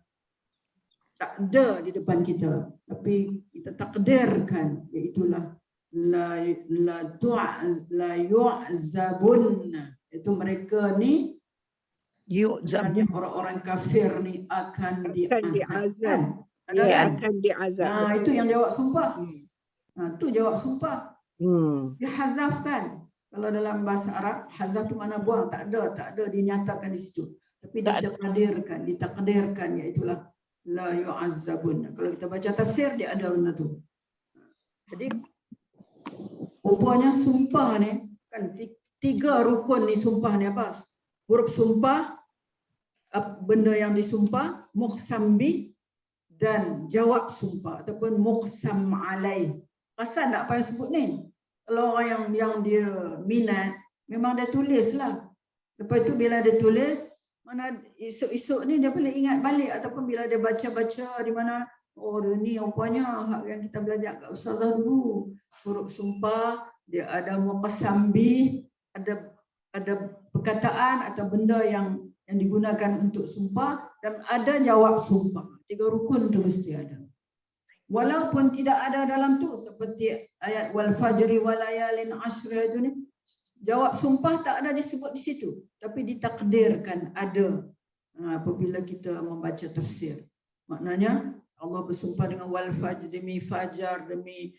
tak ada di depan kita, tapi kita takdirkan, iaitulah la yu'zabun. Itu mereka ni sebenarnya orang-orang kafir ni akan diazabkan. Akan diazab. Itu yang jawab sumpah. Itu jawab sumpah. Dihazafkan. Kalau dalam bahasa Arab, hazaf tu mana buang, tak ada dinyatakan di situ. Tapi ditakdirkan, iaitulah la yu'azzabun. Kalau kita baca tafsir, dia ada benda tu. Jadi rupanya sumpah ni kan 3 rukun ni sumpah ni apa? Huruf sumpah, benda yang disumpah, muqsam bih, dan jawab sumpah ataupun muqsam alaih. Pasal tak payah sebut ni. Kalau orang yang dia minat, memang dia tulis lah. Lepas tu bila dia tulis, mana esok-esok ni dia boleh ingat balik, ataupun bila dia baca-baca di mana, oh ni rupanya hak yang kita belajar kat ustazah dulu. Huruf sumpah, dia ada muqassam bih, ada perkataan atau benda yang digunakan untuk sumpah, dan ada jawab sumpah. 3 rukun tu mesti ada. Walaupun tidak ada dalam tu, seperti ayat wal fajri wal layalin ashri itu ni, jawab sumpah tak ada disebut di situ, tapi ditakdirkan ada apabila kita membaca tafsir. Maknanya Allah bersumpah dengan wal fajr, demi fajar, demi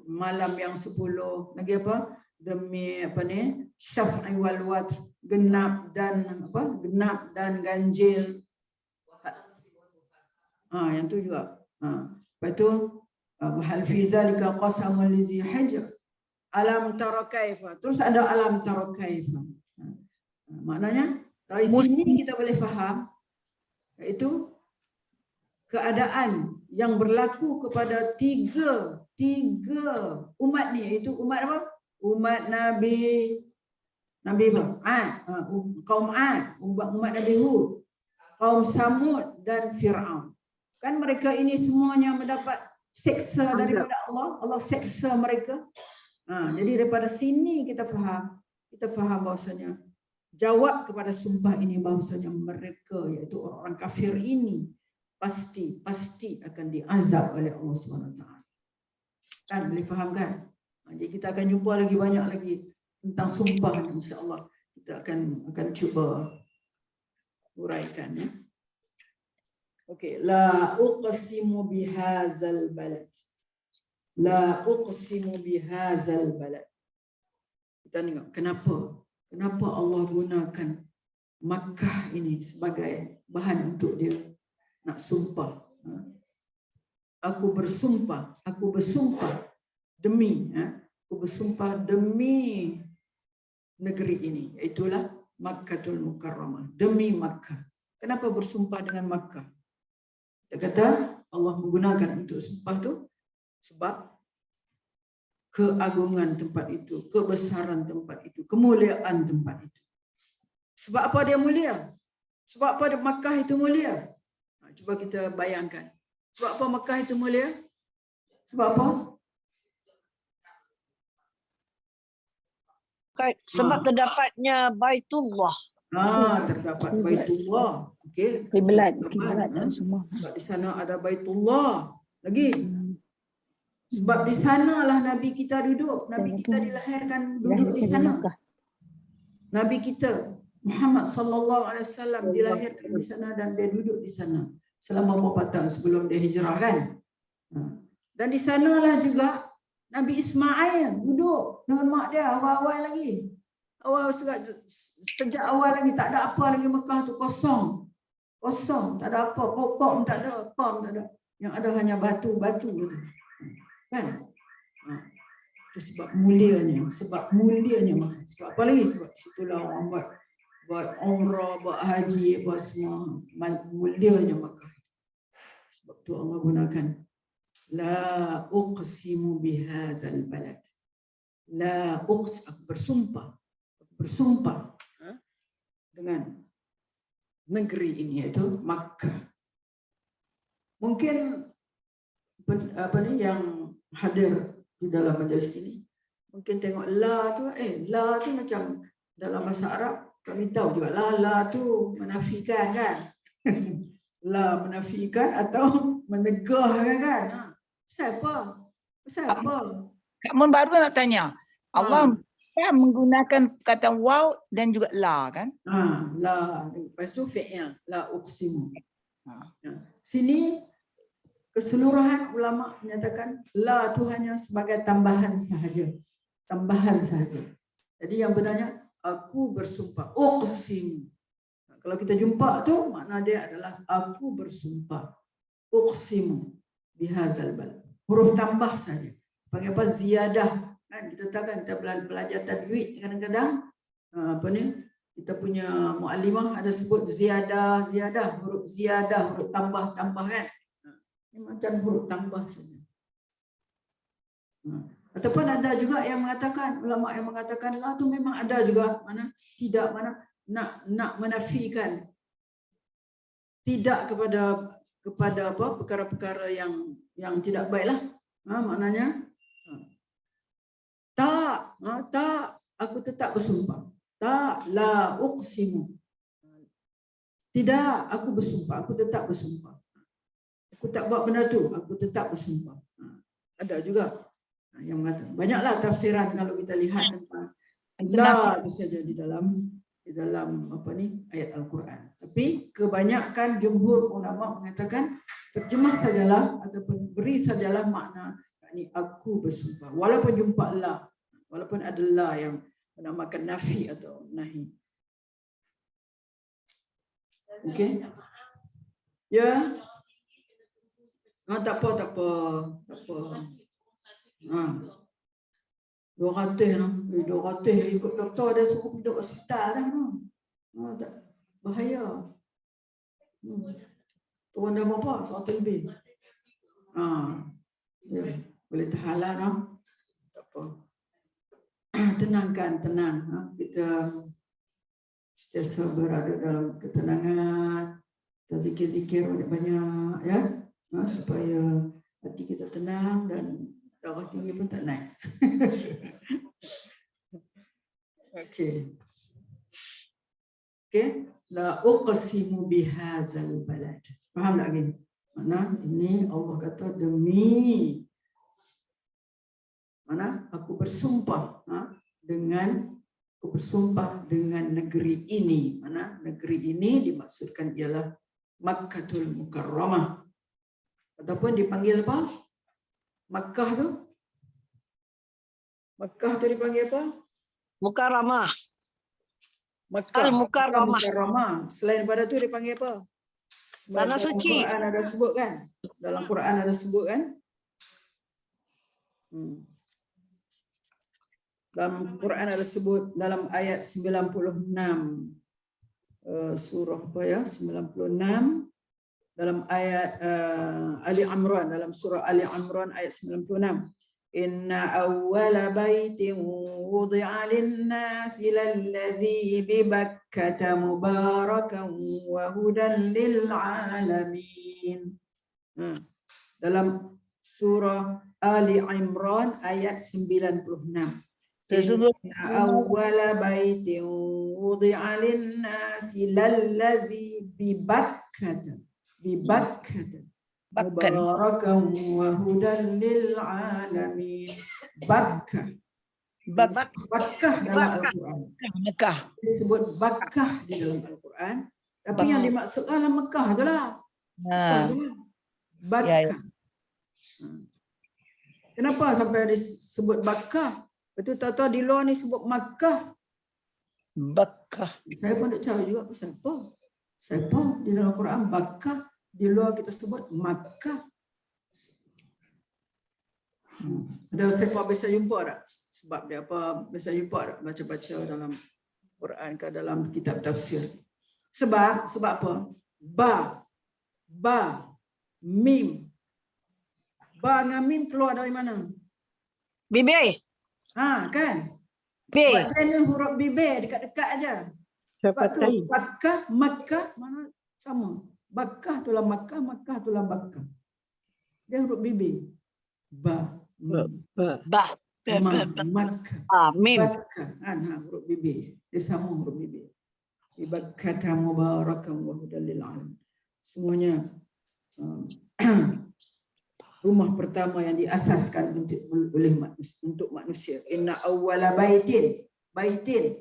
malam yang 10, lagi apa? Demi apa ni? Syaf'i wal watr, genap dan ganjil. Yang tu juga. Lepas tu hal fi zalika qasamul lizi hijr alam tara kaifa. Terus ada alam tara kaifa. Maknanya dari sini kita boleh faham, iaitu keadaan yang berlaku kepada tiga umat ni, iaitu umat apa? Umat Nabi apa? Kaum Ad, umat Nabi Hud, kaum Samud dan Fir'aun. Kan mereka ini semuanya mendapat seksa daripada Allah. Allah seksa mereka. Jadi daripada sini kita faham bahawasanya jawab kepada sumpah ini bahawasanya mereka, iaitu orang kafir ini, pasti akan diazab oleh Allah SWT. Kan boleh faham kan? Jadi kita akan jumpa lagi banyak lagi tentang sumpah, insya-Allah kita akan cuba uraikan ya. Okey, la uqsimu bihadzal balad. La uqsimu bihadzal balad. Kita tengok kenapa Allah gunakan Makkah ini sebagai bahan untuk dia nak sumpah. Aku bersumpah demi negeri ini, itulah Makkatul Mukarramah, demi Makkah. Kenapa bersumpah dengan Makkah? Kita kata Allah menggunakan untuk sumpah tu sebab keagungan tempat itu, kebesaran tempat itu, kemuliaan tempat itu. Sebab apa dia mulia? Sebab apa Makkah itu mulia? Cuba kita bayangkan. Sebab apa Makkah itu mulia? Sebab apa? Sebab terdapatnya Baitullah. Terdapat Baitullah. Okey. Kiblat semua. Sebab di sana ada Baitullah. Lagi. Sebab di sanalah Nabi kita duduk. Nabi kita dilahirkan duduk di sana. Nabi kita Muhammad sallallahu alaihi wasallam dilahirkan di sana dan dia duduk di sana selama beberapa tahun sebelum dia hijrah kan. Dan di sanalah juga Nabi Ismail duduk dengan mak dia awal-awal lagi. Sejak awal lagi tak ada apa lagi, Mekah tu kosong, tak ada apa, pokok tak ada, apa tak ada, yang ada hanya batu-batu gitu. Kan? Itu sebab mulianya Mekah. Sebab apa lagi? Sebab situlah orang buat umrah, buat haji, buat semua, mulianya Mekah. Sebab tu Allah gunakan la uqsimu bihadzal balad. La uqs, aku bersumpah dengan negeri ini, iaitu Makkah. Mungkin apa ni yang hadir di dalam majlis ini mungkin tengok la tu, la tu macam dalam bahasa Arab kami tahu juga la tu menafikan kan. La menafikan atau menegahkan kan. Pasal apa? Kak Mun baru nak tanya. Allah kan menggunakan kata waw dan juga la kan? La, lepas tu fi'il, la uqsimu. Sini keseluruhan ulama menyatakan la tu hanya sebagai tambahan sahaja. Tambahan sahaja. Jadi yang benarnya aku bersumpah, uqsimu. Kalau kita jumpa tu makna dia adalah aku bersumpah. Uqsimu bihadzal balad. Huruf tambah saja. Panggil apa? Ziyadah. Kan kita tahu kan kita belajar tajwid kadang-kadang apa ni? Kita punya muallimah ada sebut ziyadah, huruf ziyadah, huruf tambah kan. Ini macam huruf tambah saja. Ataupun ada juga yang mengatakan, ulama yang mengatakan la tu memang ada juga, mana tidak, mana nak menafikan tidak kepada apa perkara-perkara yang tidak baiklah. Maknanya tak, aku tetap bersumpah. Tak, la uqsimu. Tidak, aku bersumpah, aku tetap bersumpah. Aku tak buat benda tu, aku tetap bersumpah. Ada juga yang mengatakan. Banyaklah tafsiran kalau kita lihat tentang la itu saja di dalam apa ni ayat Al-Quran. Tapi kebanyakan jumhur ulama mengatakan terjemah sajalah ataupun beri sajalah makna ini aku bersumpah. Walaupun jumpa la, walaupun ada la yang menamakan nafi atau nahi. Okey. Ya. Tak apa. 200 lah. 200 ikut doktor dah suruh duduk hospital dah. Tak bahaya. Turun dah berapa? 100 lebih. Ya, boleh tahanlah no. Tak apa. Tenang. Kita sentiasa berada dalam ketenangan. Kita zikir-zikir banyak-banyak ya. Supaya hati kita tenang dan darah tinggi pun tak naik. Okey. La uqsimu bihadzal balad. Faham tak gini? Mana ini Allah kata demi mana aku bersumpah dengan negeri ini. Mana negeri ini dimaksudkan ialah Makkatul Mukarramah. Ataupun dipanggil apa? Makkah tu dipanggil apa? Mukarramah. Makkah. Al-Mukarramah. Selain daripada tu dipanggil apa? Tanah suci. Quran ada sebut kan? Dalam Quran ada sebut kan? Dalam Quran ada sebut dalam ayat 96 surah apa ya? 96 dalam ayat Ali Imran, dalam surah Ali Imran ayat 96. Inna awwala baitin wudi'a lin-nasi lalladzi bi Bakkah mubarakan wa hudan lil alamin. Dalam surah Ali Imran ayat 96. Inna awwala baitin wudi'a lin-nasi lalladzi bi Bakkah mubarakan wa hudan lil alamin. Bakkah dalam Al-Quran. Mekah. Disebut Bakkah di dalam Al-Quran, tapi yang dimaksudkan adalah Mekah tu lah. Bakkah. Kenapa sampai disebut Bakkah? Betul tahu di luar ni sebut Makkah. Bakkah. Saya pun nak cari juga pasal apa. Siapa di dalam Quran Bakkah, di luar kita sebut Makkah. Ada siapa biasa jumpa tak? Sebab dia apa? Biasa jumpa tak baca-baca dalam Quran ke dalam kitab tafsir? Sebab apa? Ba, mim. Ba dengan mim keluar dari mana? Bibir. Kan? B. Sebab dia ni huruf bibir dekat-dekat aja. Sebab tu Bakkah, Makkah mana sama. Bakkah itulah Makkah, Makkah itulah Bakkah. Dia huruf bibir. Ba. Bah. Makkah. Mim. Bakkah. Huruf bibir. Dia sama huruf bibir. Bakkah mubarakan wa hudan lil alamin. Semuanya rumah pertama yang diasaskan untuk manusia. Inna awwala baitin.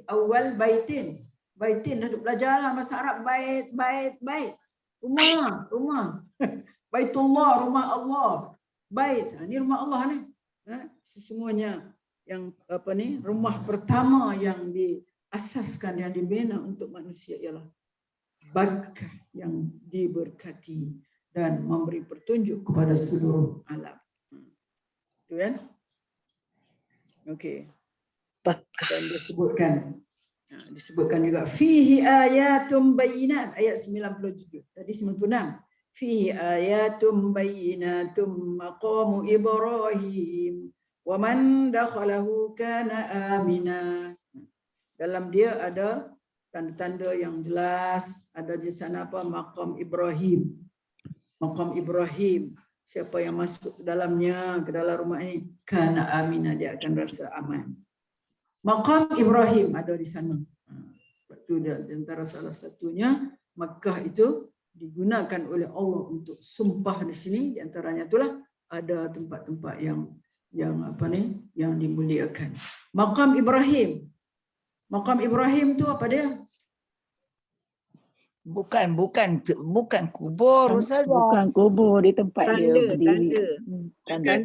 Awal baitin. Baitin dah belajar lah bahasa Arab. Bait. Rumah. Baitullah, rumah Allah. Bait. Ini rumah Allah ni. Semuanya yang rumah pertama yang diasaskan, yang dibina untuk manusia ialah Bakkah yang diberkati dan memberi petunjuk kepada seluruh alam. Itu kan? Okey. Dan disebutkan juga fihi ayatum bayyinat, ayat 97. Tadi 96. Fihi ayatum bayyinatum maqamu Ibrahim wa man dakhalahu kana amina. Dalam dia ada tanda-tanda yang jelas. Ada di sana apa? Maqam Ibrahim. Maqam Ibrahim. Siapa yang masuk ke dalamnya, ke dalam rumah ini, kana amina, dia akan rasa aman. Maqam Ibrahim ada di sana. Sebab itu dia antara salah satunya Makkah itu digunakan oleh Allah untuk sumpah di sini. Di antaranya itulah ada tempat-tempat yang dimuliakan. Maqam Ibrahim. Maqam Ibrahim tu apa dia? Bukan kubur, Ustazah. Bukan kubur, di tempat dia berdiri. Tanda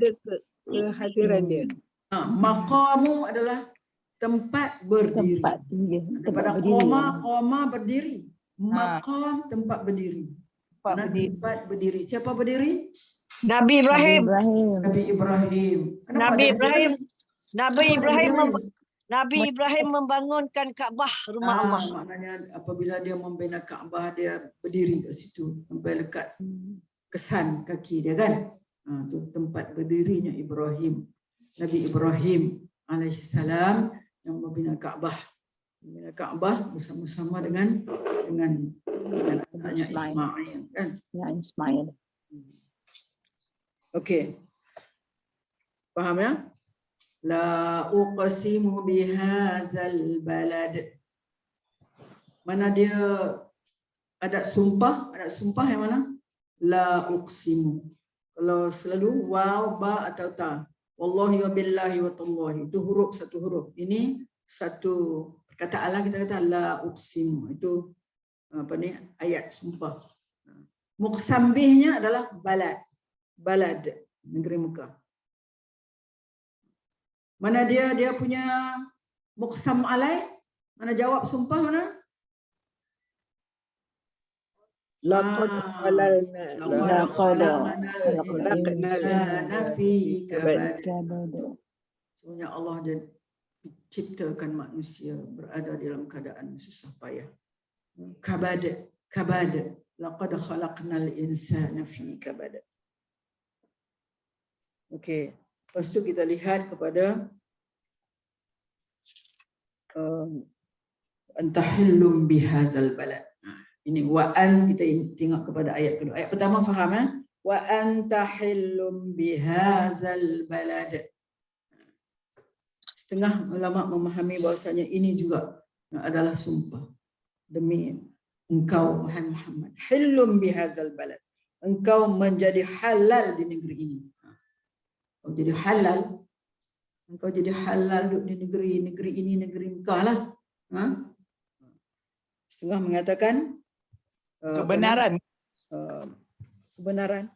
kehadiran dia. Maqamu adalah tempat berdiri. Tempat dia. Daripada qama berdiri. Maqam tempat berdiri. Tempat berdiri. Siapa berdiri? Nabi Ibrahim. Nabi Ibrahim. Nabi Ibrahim membangunkan Kaabah, rumah Allah. Maknanya apabila dia membina Kaabah, dia berdiri kat situ sampai lekat kesan kaki dia kan. Itu tempat berdirinya Ibrahim. Nabi Ibrahim alaihissalam yang membina Kaabah. Membina Kaabah bersama-sama dengan anaknya Ismail kan. Ya, Ismail. Okey. Faham ya? La uqsimu bihadzal balad. Mana dia ada sumpah yang mana? La uqsimu. Kalau selalu waw, ba atau ta. Wallahi wa billahi wa tallahi. Itu satu huruf. Ini satu perkataan lah, kita kata la uqsimu. Itu ayat sumpah. Muqsam bihnya adalah balad. Balad, negeri Mekah. Mana dia punya muqsam alai? Mana jawab sumpah mana? Laqad halalna fi kabad. Sebenarnya Allah dia ciptakan manusia berada dalam keadaan susah payah. Kabad. Laqad khalaqnal insana fi kabad. Okey. Lepas tu kita lihat kepada antahillum bihadzal balad. Ini wa'an, kita tengok kepada ayat kedua. Ayat pertama faham ya? Wa antahillum bihadzal balad. Setengah ulama memahami bahawasanya ini juga adalah sumpah demi engkau wahai Muhammad. Hillum bihadzal balad. Engkau menjadi halal di negeri ini. Engkau jadi halal duduk di negeri ini, negeri Mekah lah. Setengah mengatakan kebenaran. Kebenaran.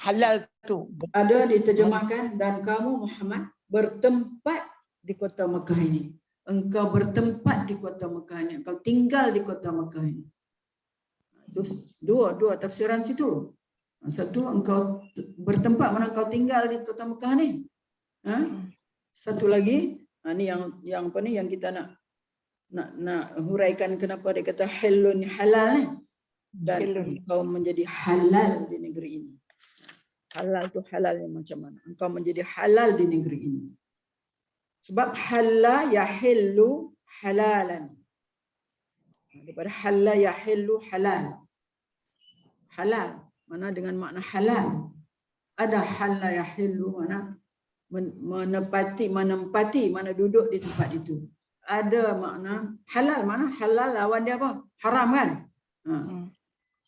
Halal tu. Ada diterjemahkan dan kamu Muhammad bertempat di kota Mekah ini. Engkau bertempat di kota Mekah ini. Engkau tinggal di kota Mekah ini. Itu dua tafsiran situ. Satu, engkau bertempat mana engkau tinggal di kota Mekah ni. Satu lagi, ni yang apa ni yang kita nak huraikan kenapa dia kata halal ni halal ni. Dan engkau menjadi halal di negeri ini. Halal tu halal yang macam mana? Engkau menjadi halal di negeri ini. Sebab halal yahillu halalan. Daripada halal yahillu halal. Halal mana dengan makna halal. Ada halal yahillu mana menempati, mana duduk di tempat itu. Ada makna halal, mana halal lawan dia apa? Haram kan?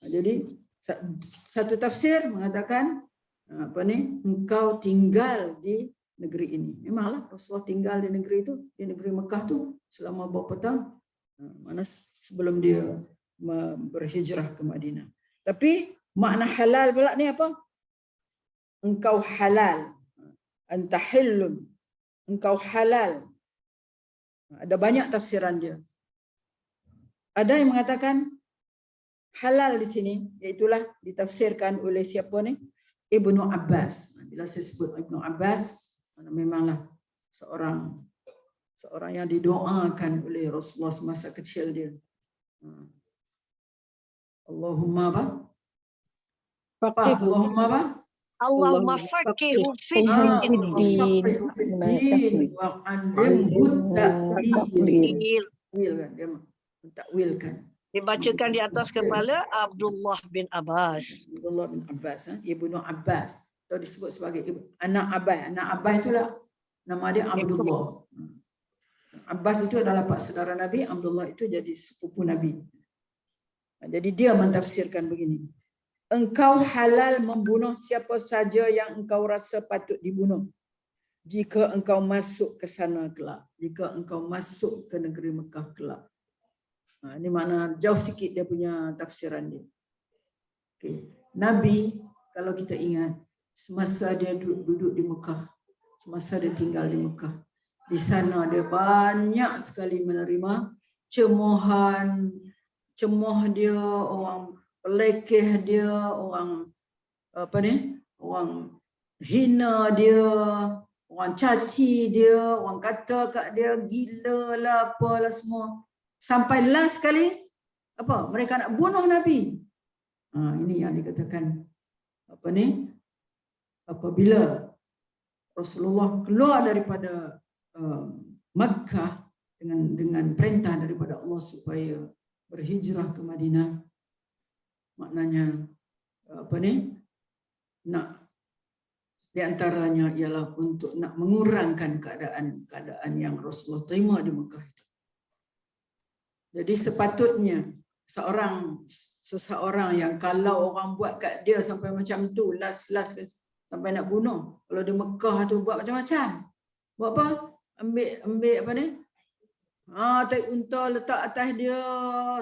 Jadi satu tafsir mengatakan engkau tinggal di negeri ini. Memanglah Rasulullah tinggal di negeri itu, di negeri Mekah tu selama berapa tahun? Mana sebelum dia berhijrah ke Madinah. Tapi makna halal pula ni apa? Engkau halal. Anta hillun. Engkau halal. Ada banyak tafsiran dia. Ada yang mengatakan halal di sini, iaitulah ditafsirkan oleh siapa ni? Ibnu Abbas. Bila saya sebut Ibnu Abbas, memanglah seorang yang didoakan oleh Rasulullah semasa kecil dia. Allahumma apa? Allahumma apa? Allahumma faqihu fid din wa 'allimhu ta'wil. Dia mentakwilkan. Dibacakan di atas kepala Abdullah bin Abbas. Abdullah bin Abbas, Ibnu Abbas. Atau disebut sebagai anak Abbas. Anak Abbas itulah nama dia Abdullah. Abbas itu adalah pak saudara Nabi, Abdullah itu jadi sepupu Nabi. Jadi dia mentafsirkan begini. Engkau halal membunuh siapa saja yang engkau rasa patut dibunuh. Jika engkau masuk ke sana kelak. Jika engkau masuk ke negeri Mekah kelak. Ini mana jauh sikit dia punya tafsiran dia. Okay. Nabi, kalau kita ingat, semasa dia duduk di Mekah, semasa dia tinggal di Mekah, di sana dia banyak sekali menerima cemohan, cemoh dia, orang pelekeh dia, orang orang hina dia, orang caci dia, orang kata kat dia gila lah, apalah semua. Sampai last sekali mereka nak bunuh Nabi. Ini yang dikatakan apabila Rasulullah keluar daripada Makkah dengan perintah daripada Allah supaya berhijrah ke Madinah, maknanya nak di antaranya ialah untuk nak mengurangkan keadaan yang Rasulullah terima di Mekah itu. Jadi sepatutnya seseorang yang kalau orang buat kat dia sampai macam tu, last sampai nak bunuh, kalau di Mekah tu buat macam-macam. Buat apa? Ambil tarik unta letak atas dia.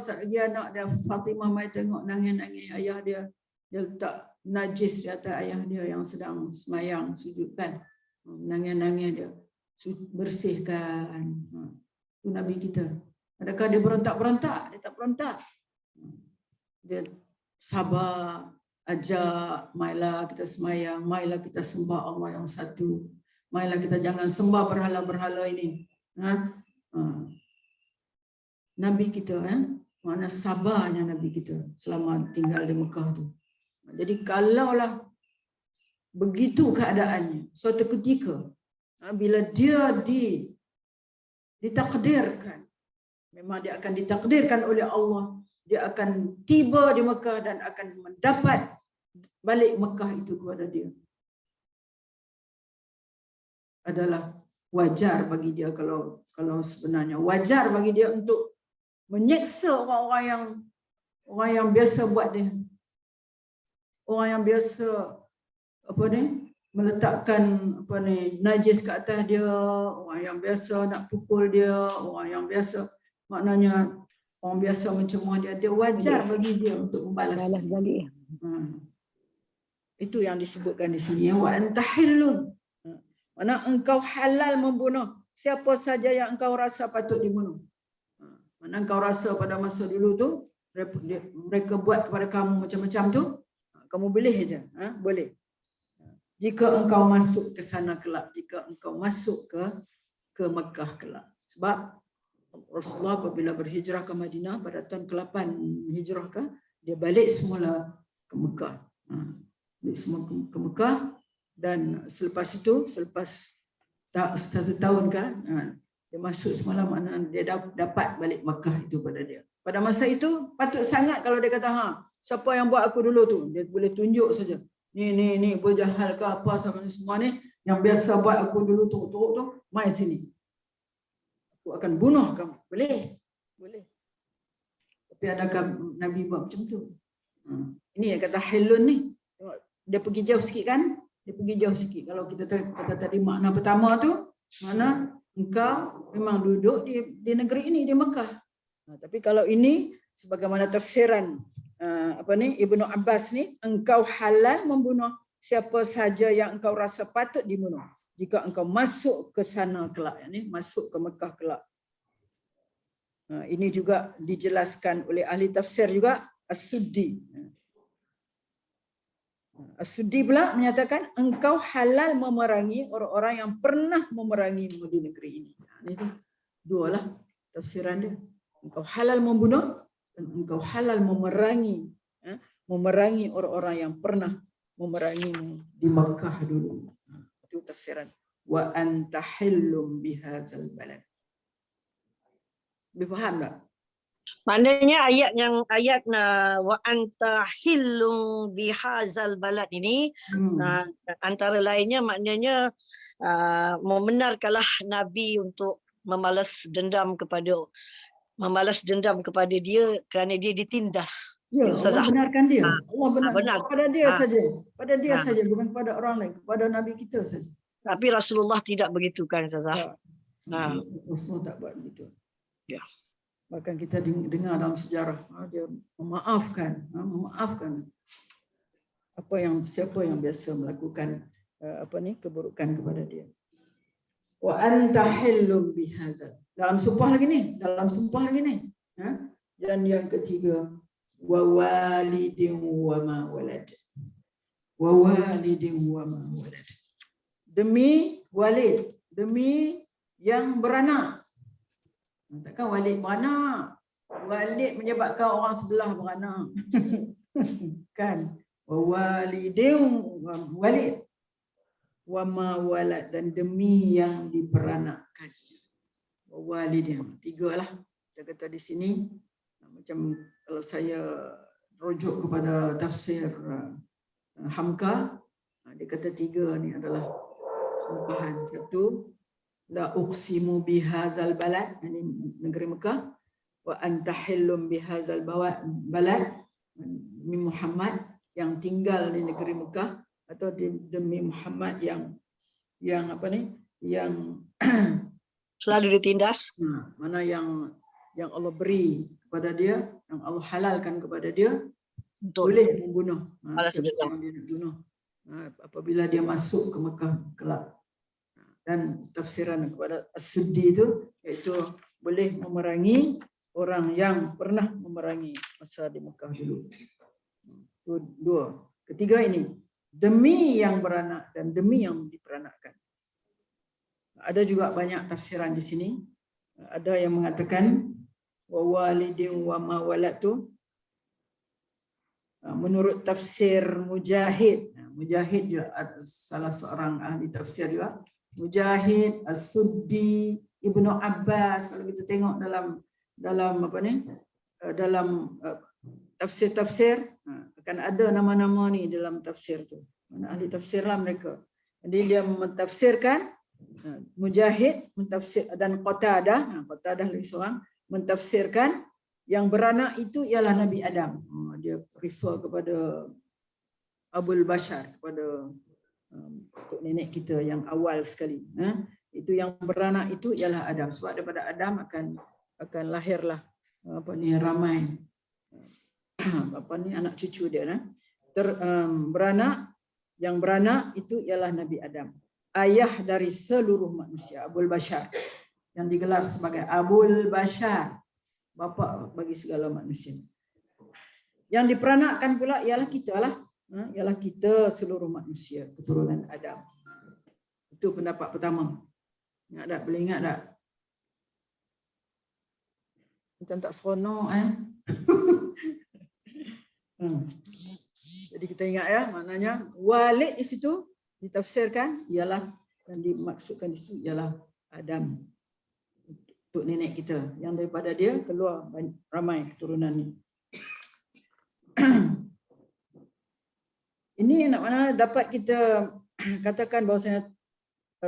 Satgi anak dia Fatimah mai tengok nangis-nangis ayah dia. Dia letak najis di atas ayah dia yang sedang semayang sujud kan. Nangis-nangis dia. Bersihkan. Itu Nabi kita. Adakah dia berontak-berontak? Dia tak berontak. Dia sabar, ajak, mailah kita semayang, mailah kita sembah Allah yang satu. Mailah kita jangan sembah berhala-berhala ini. Nabi kita, mana sabarnya Nabi kita selama tinggal di Mekah tu. Jadi kalaulah begitu keadaannya, suatu ketika bila dia ditakdirkan, memang dia akan ditakdirkan oleh Allah, dia akan tiba di Mekah dan akan mendapat balik Mekah itu kepada dia. Adalah wajar bagi dia kalau sebenarnya wajar bagi dia untuk menyeksa orang yang biasa buat dia. Orang yang biasa meletakkan najis ke atas dia, orang yang biasa nak pukul dia, orang yang biasa maknanya orang biasa mencemoh dia, wajar bagi dia untuk membalas balik. Itu yang disebutkan di sini, wa anta hillun. Mana engkau halal membunuh siapa saja yang engkau rasa patut dibunuh. Mana engkau rasa pada masa dulu tu mereka buat kepada kamu macam-macam tu, kamu boleh je, boleh. Jika engkau masuk ke sana kelak, jika engkau masuk ke Mekah kelak. Sebab Rasulullah apabila berhijrah ke Madinah pada tahun ke-8 hijrah dia balik semula ke Mekah. Balik semua ke Mekah, dan selepas itu, selepas 1 tahun dia masuk semula, makna dia dapat balik Mekah itu pada dia. Pada masa itu patut sangat kalau dia kata, siapa yang buat aku dulu tu, dia boleh tunjuk saja. Ni berjahal ke apa sama ni semua ni yang biasa buat aku dulu teruk-teruk tu, mai sini. Aku akan bunuh kamu. Boleh. Boleh. Tapi adakah Nabi buat macam tu? Ini yang kata hilun ni. Dia pergi jauh sikit kan? Dia pergi jauh sikit. Kalau kita kata tadi makna pertama tu, mana engkau memang duduk di negeri ini, di Mekah. Tapi kalau ini sebagaimana tafsiran Ibnu Abbas ni, engkau halal membunuh siapa saja yang engkau rasa patut dibunuh jika engkau masuk ke sana kelak, masuk ke Mekah kelak. Ini juga dijelaskan oleh ahli tafsir juga, As-Suddi. As-Suddi pula menyatakan engkau halal memerangi orang-orang yang pernah memerangi di negeri ini. Ini dua lah tafsiran dia. Engkau halal membunuh dan engkau halal memerangi orang-orang yang pernah memerangi di Makkah dulu. Itu tafsiran. Wa anta hillum bihadzal balad. Difaham tak? Maknanya ayat wa anta hillum bihazal balad ini antara lainnya maknanya membenarkanlah Nabi untuk membalas dendam kepada dia kerana dia ditindas. Ya, Allah benarkan dia. Allah benar. Kepada dia saja. Pada dia saja, bukan kepada orang lain. Kepada Nabi kita saja. Tapi Rasulullah tidak begitu kan, Ustazah? Rasulullah tak buat begitu. Ya. Bahkan kita dengar dalam sejarah, dia memaafkan siapa yang biasa melakukan keburukan kepada dia. Wa anta hillum bihadzal. Dalam sumpah lagi ni. Dan yang ketiga, wa walidin wa ma walad. Wa walidin wa ma walad. Demi walid, demi yang beranak. Takkan walid beranak. Walid menyebabkan orang sebelah beranak. Kan? Wa walidin walid wa ma walad, dan demi yang diperanakkan. Wa walidin. Tiga lah. Kita kata di sini, macam kalau saya rujuk kepada tafsir Hamka, dia kata tiga ni adalah sumpahan. Satu, la uqsimu bihazal balad, ini negeri Mekah. Wa anta hillum bihazal balad, min Muhammad yang tinggal di negeri Mekah, atau demi Muhammad yang selalu ditindas. Mana yang Allah beri kepada dia, yang Allah halalkan kepada dia, boleh membunuh. Siapa yang dia nak bunuh apabila dia masuk ke Mekah kelak. Dan tafsiran kepada As-Suddi itu, iaitu boleh memerangi orang yang pernah memerangi masa di Mekah dulu. Itu dua. Ketiga ini, demi yang beranak dan demi yang diperanakkan. Ada juga banyak tafsiran di sini. Ada yang mengatakan wa walidin wa ma walad tu menurut tafsir Mujahid. Mujahid juga salah seorang ahli tafsir juga. Mujahid, As-Suddi, Ibnu Abbas. Kalau kita tengok dalam tafsir-tafsir, akan ada nama-nama ni dalam tafsir tu. Mana ahli tafsir lah mereka. Jadi dia mentafsirkan, Mujahid mentafsir, dan Qatadah lagi seorang mentafsirkan yang beranak itu ialah Nabi Adam. Dia refer kepada Abul Bashar, kepada nenek kita yang awal sekali. Itu yang beranak itu ialah Adam. Sebab daripada Adam akan lahirlah ramai anak cucu dia. Yang beranak itu ialah Nabi Adam. Ayah dari seluruh manusia, Abul Bashar, yang digelar sebagai Abul Bashar, bapa bagi segala manusia. Yang diperanakkan pula ialah kita lah. Ialah kita seluruh manusia, keturunan Adam. Itu pendapat pertama. Ingat tak? Boleh ingat tak? Macam tak seronok Jadi kita ingat ya, maknanya walid di situ ditafsirkan ialah, dan dimaksudkan di situ ialah Adam, datuk nenek kita yang daripada dia keluar ramai keturunannya. Ini nak mana dapat kita katakan bahawasanya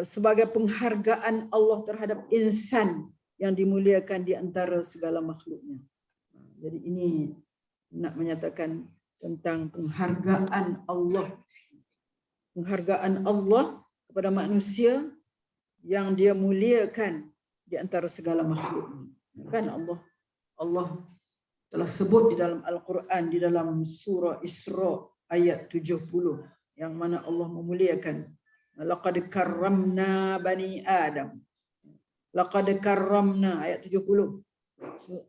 sebagai penghargaan Allah terhadap insan yang dimuliakan di antara segala makhluknya. Jadi ini nak menyatakan tentang penghargaan Allah. Penghargaan Allah kepada manusia yang dia muliakan di antara segala makhluknya. Kan Allah telah sebut di dalam Al-Quran, di dalam surah Isra ayat 70, yang mana Allah memuliakan. Laqad karramna bani Adam. Laqad karramna ayat 70.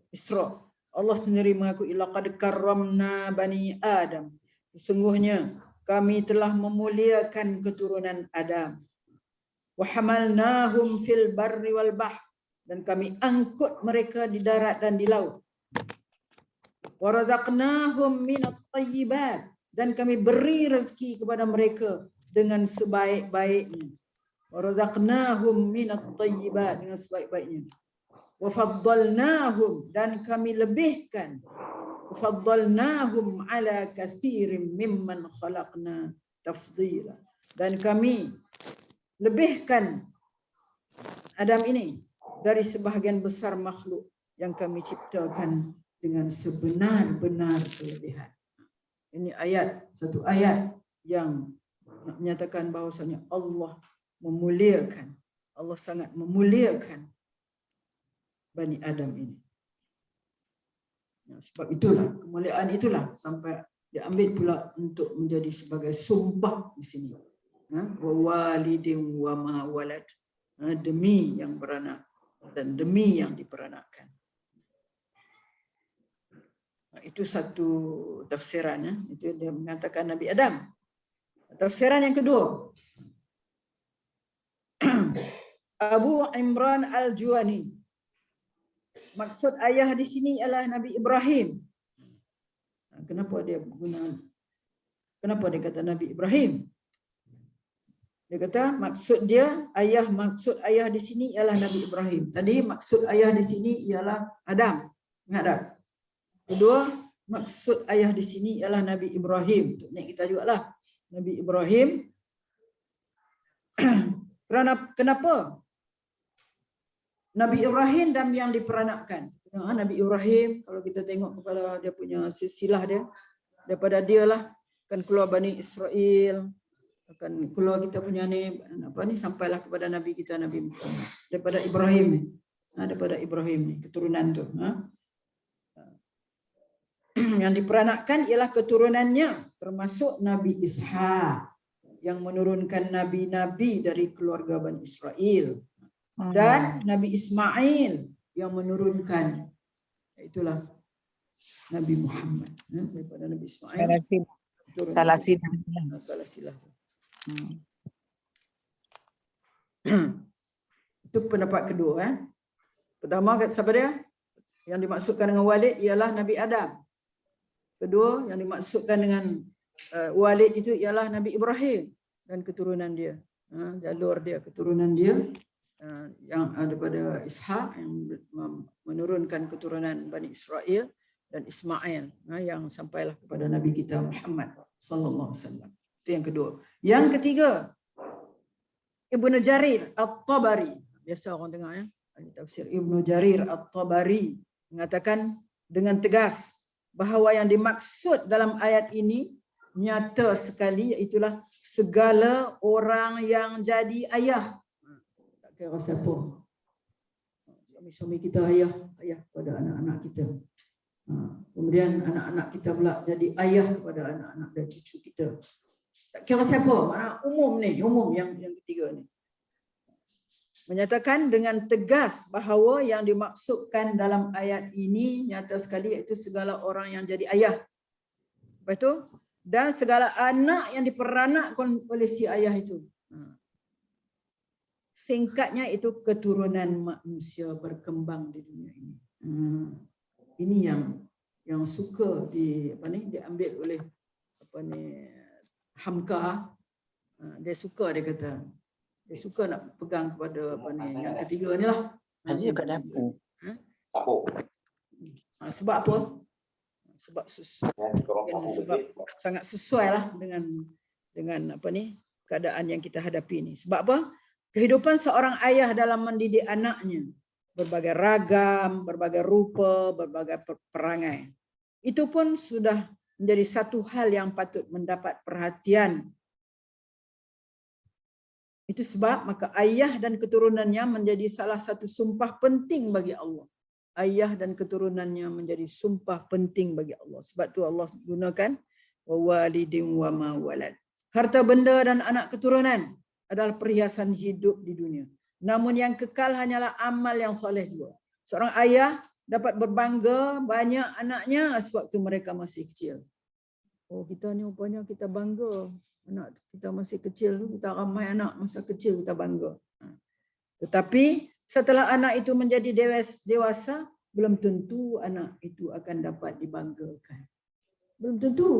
Isra. Allah sendiri mengakui laqad karramna bani Adam. Sesungguhnya kami telah memuliakan keturunan Adam. Wa hamalnahum fil barri wal bahr, dan kami angkut mereka di darat dan di laut. Wa razaqnahum minat thayyibat, dan kami beri rezeki kepada mereka dengan sebaik-baiknya. Wa razaqnahum minat thayyibat, dengan sebaik-baiknya. Wa faddalnahum, dan kami lebihkan. Wa faddalnahum ala katsirin mimman khalaqna tafdila, dan kami lebihkan Adam ini dari sebahagian besar makhluk yang kami ciptakan dengan sebenar-benar kelebihan. Ini satu ayat yang menyatakan bahawasanya Allah memuliakan. Allah sangat memuliakan Bani Adam ini. Sebab itulah, kemuliaan itulah sampai diambil pula untuk menjadi sebagai sumpah di sini. Wa walidin wa ma walad, demi yang beranak dan demi yang diperanakkan. Itu satu tafsiran, itu dia mengatakan Nabi Adam. Tafsiran yang kedua, Abu Imran Al-Juwani, maksud ayah di sini ialah Nabi Ibrahim. Kenapa dia kata Nabi Ibrahim? Dia kata maksud ayah di sini ialah Nabi Ibrahim. Tadi maksud ayah di sini ialah Adam. Ingat tak? Kedua, maksud ayah di sini ialah Nabi Ibrahim. Maksudnya kita jugalah Nabi Ibrahim. Kenapa? Nabi Ibrahim dan yang diperanakkan. Nabi Ibrahim, kalau kita tengok kepada dia punya silsilah dia, daripada dialah akan keluar Bani Israel, akan keluar kita punya ni sampailah kepada Nabi kita Nabi Muhammad. Daripada Ibrahim ni. Daripada Ibrahim ni keturunan tu. Yang diperanakkan ialah keturunannya, termasuk Nabi Ishaq yang menurunkan nabi-nabi dari keluarga Bani Israel, dan Nabi Ismail yang menurunkan, itulah Nabi Muhammad. Daripada Nabi Ismail salah silah. Itu pendapat kedua. Pertama, siapa dia? Yang dimaksudkan dengan walid ialah Nabi Adam. Kedua, yang dimaksudkan dengan walid itu ialah Nabi Ibrahim dan keturunan dia, jalur dia, keturunan dia, yang daripada Ishaq yang menurunkan keturunan Bani Israel, dan Ismail yang sampailah kepada Nabi kita Muhammad sallallahu alaihi wasallam. Itu yang kedua. Yang ketiga, Ibnu Jarir At-Tabari, biasa orang dengar tafsir Ibnu Jarir At-Tabari mengatakan dengan tegas bahawa yang dimaksud dalam ayat ini nyata sekali, iaitulah segala orang yang jadi ayah. Tak kira siapa. Suami-suami kita ayah kepada anak-anak kita. Kemudian anak-anak kita pula jadi ayah kepada anak-anak dan cucu kita. Tak kira siapa, umum yang ketiga ni. Menyatakan dengan tegas bahawa yang dimaksudkan dalam ayat ini nyata sekali, iaitu segala orang yang jadi ayah. Lepas tu, dan segala anak yang diperanakkan oleh si ayah itu. Singkatnya itu keturunan manusia berkembang di dunia ini. Ini yang suka diambil oleh Hamka. Dia suka, dia kata. Dia suka nak pegang kepada yang ketiga ni lah. Haji kat dapur. Sebab apa? Sebab sangat sesuai lah dengan apa ni keadaan yang kita hadapi ni. Sebab apa? Kehidupan seorang ayah dalam mendidik anaknya berbagai ragam, berbagai rupa, berbagai perangai. Itu pun sudah menjadi satu hal yang patut mendapat perhatian. Itu sebab maka ayah dan keturunannya menjadi salah satu sumpah penting bagi Allah. Ayah dan keturunannya menjadi sumpah penting bagi Allah. Sebab tu Allah gunakan wa walidin wa ma walad. Harta benda dan anak keturunan adalah perhiasan hidup di dunia. Namun yang kekal hanyalah amal yang soleh juga. Seorang ayah dapat berbangga banyak anaknya sewaktu mereka masih kecil. Oh, kita ni rupanya kita bangga. Anak kita masih kecil, kita ramai anak masa kecil kita bangga. Tetapi setelah anak itu menjadi dewasa, belum tentu anak itu akan dapat dibanggakan. Belum tentu.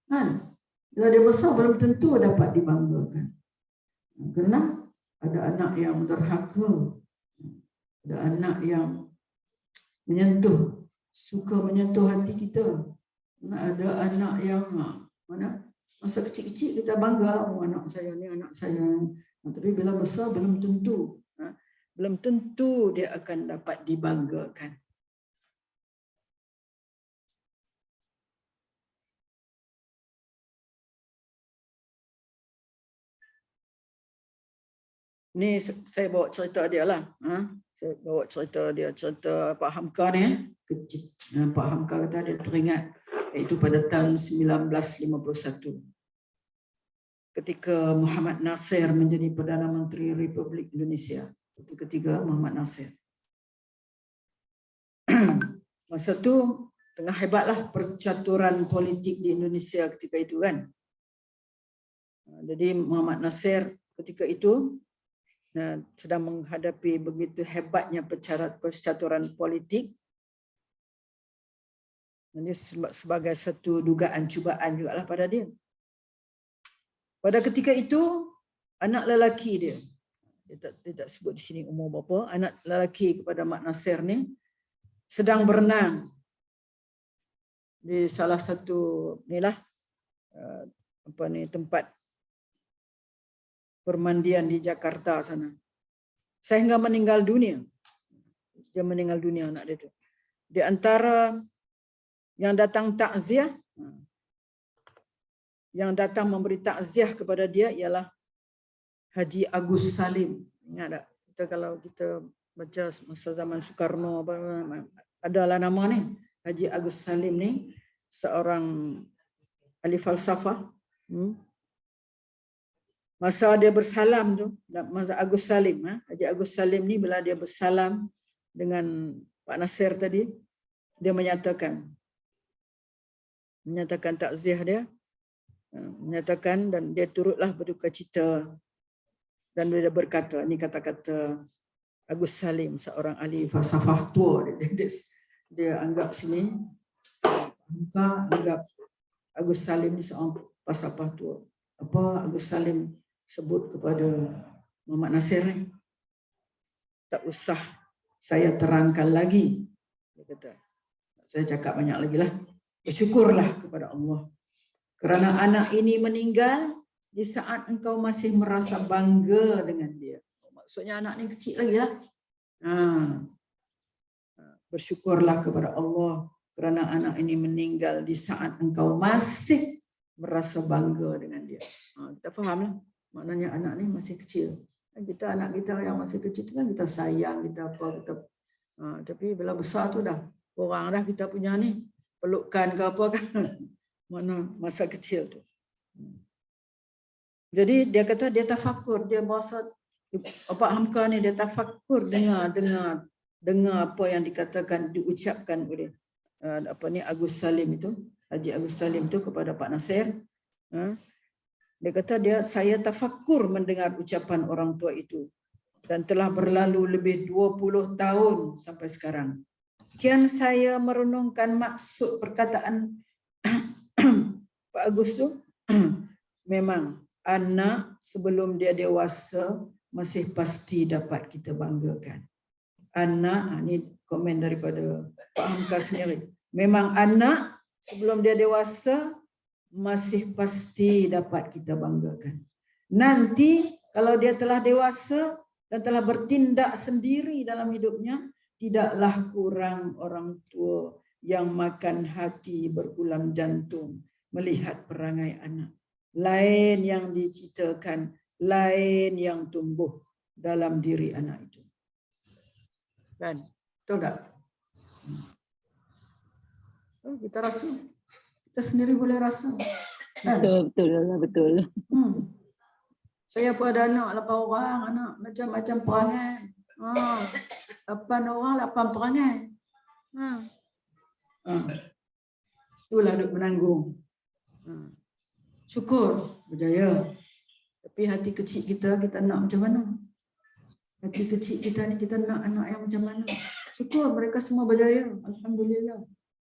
Kan? Bila dia besar, belum tentu dapat dibanggakan. Kerana ada anak yang derhaka. Ada anak yang suka menyentuh hati kita. Ada anak yang masa kecil-kecil kita bangga, oh anak saya ni anak saya. Tapi bila besar belum tentu. Belum tentu dia akan dapat dibanggakan. Ni saya bawa cerita dia lah. Saya bawa cerita dia, cerita Pak Hamka ni. Kecil. Pak Hamka kata dia teringat iaitu pada tahun 1951. Ketika Muhammad Nasir menjadi Perdana Menteri Republik Indonesia. Itu ketiga Muhammad Nasir. Masa tu tengah hebatlah percaturan politik di Indonesia ketika itu kan. Jadi Muhammad Nasir ketika itu sedang menghadapi begitu hebatnya percaturan politik. Ini sebagai satu dugaan cubaan juga lah pada dia. Pada ketika itu, anak lelaki dia tak sebut di sini umur berapa, anak lelaki kepada Mak Nasir ni sedang berenang di salah satu tempat permandian di Jakarta sana. Sehingga meninggal dunia. Dia meninggal dunia anak dia tu. Di antara yang datang takziah, yang datang memberi takziah kepada dia ialah Haji Agus Salim. Ingat tak? Kalau kita baca masa zaman Soekarno, adalah nama ni. Haji Agus Salim ni seorang ahli falsafah. Masa dia bersalam tu, masa Agus Salim, Haji Agus Salim ni bila dia bersalam dengan Pak Nasir tadi, dia menyatakan takziah dia, menyatakan dan dia turutlah berduka cita dan dia berkata, ini kata-kata Agus Salim, seorang ahli falsafah tua, dia anggap sini, anggap Agus Salim ni seorang falsafah tua. Apa Agus Salim sebut kepada Muhammad Nasir ni? Tak usah saya terangkan lagi. Dia kata, saya cakap banyak lagi lah. Bersyukurlah kepada Allah. Kerana anak ini meninggal di saat engkau masih merasa bangga dengan dia. Maksudnya anak ni kecil lagi lah. Bersyukurlah kepada Allah kerana anak ini meninggal di saat engkau masih merasa bangga dengan dia. Kita fahamlah. Maknanya anak ni masih kecil. Kita anak kita yang masih kecil tu kan kita sayang, kita apa, tapi bila besar tu dah orang dah kita punya ni pelukan ke apa kan. Mana masa kecil tu. Jadi dia kata dia tafakur, dia bahasa Pak Hamka ni dia tafakur dengar apa yang dikatakan, diucapkan oleh Agus Salim itu, Haji Agus Salim itu kepada Pak Nasir. Dia kata saya tafakur mendengar ucapan orang tua itu dan telah berlalu lebih 20 tahun sampai sekarang. Kian saya merenungkan maksud perkataan Pak Agus tu, memang anak sebelum dia dewasa masih pasti dapat kita banggakan. anak, ini komen daripada Pak Hamka sendiri. Memang anak sebelum dia dewasa masih pasti dapat kita banggakan. Nanti kalau dia telah dewasa dan telah bertindak sendiri dalam hidupnya, tidaklah kurang orang tua yang makan hati berulam jantung melihat perangai anak. Lain yang diceritakan, lain yang tumbuh dalam diri anak itu. Kan? Betul tak? Kita rasa, kita sendiri boleh rasa. Kan? Betul. Saya pun ada anak 8 orang, anak macam-macam perangai. 8 orang, 8 perangai. Itulah duk menanggung. Syukur berjaya. Tapi hati kecil kita nak macam mana? Hati kecil kita ni kita nak anak yang macam mana? Syukur mereka semua berjaya. Alhamdulillah.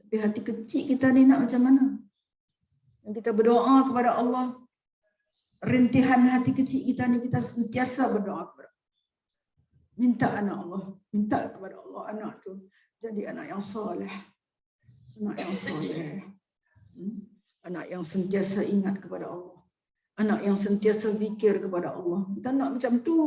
Tapi hati kecil kita ni nak macam mana? Dan kita berdoa kepada Allah. Rintihan hati kecil kita ni kita sentiasa berdoa kepada Allah. Minta anak Allah. Minta kepada Allah anak tu jadi anak yang soleh. Anak yang soleh. Anak yang sentiasa ingat kepada Allah. Anak yang sentiasa zikir kepada Allah. Kita nak macam tu.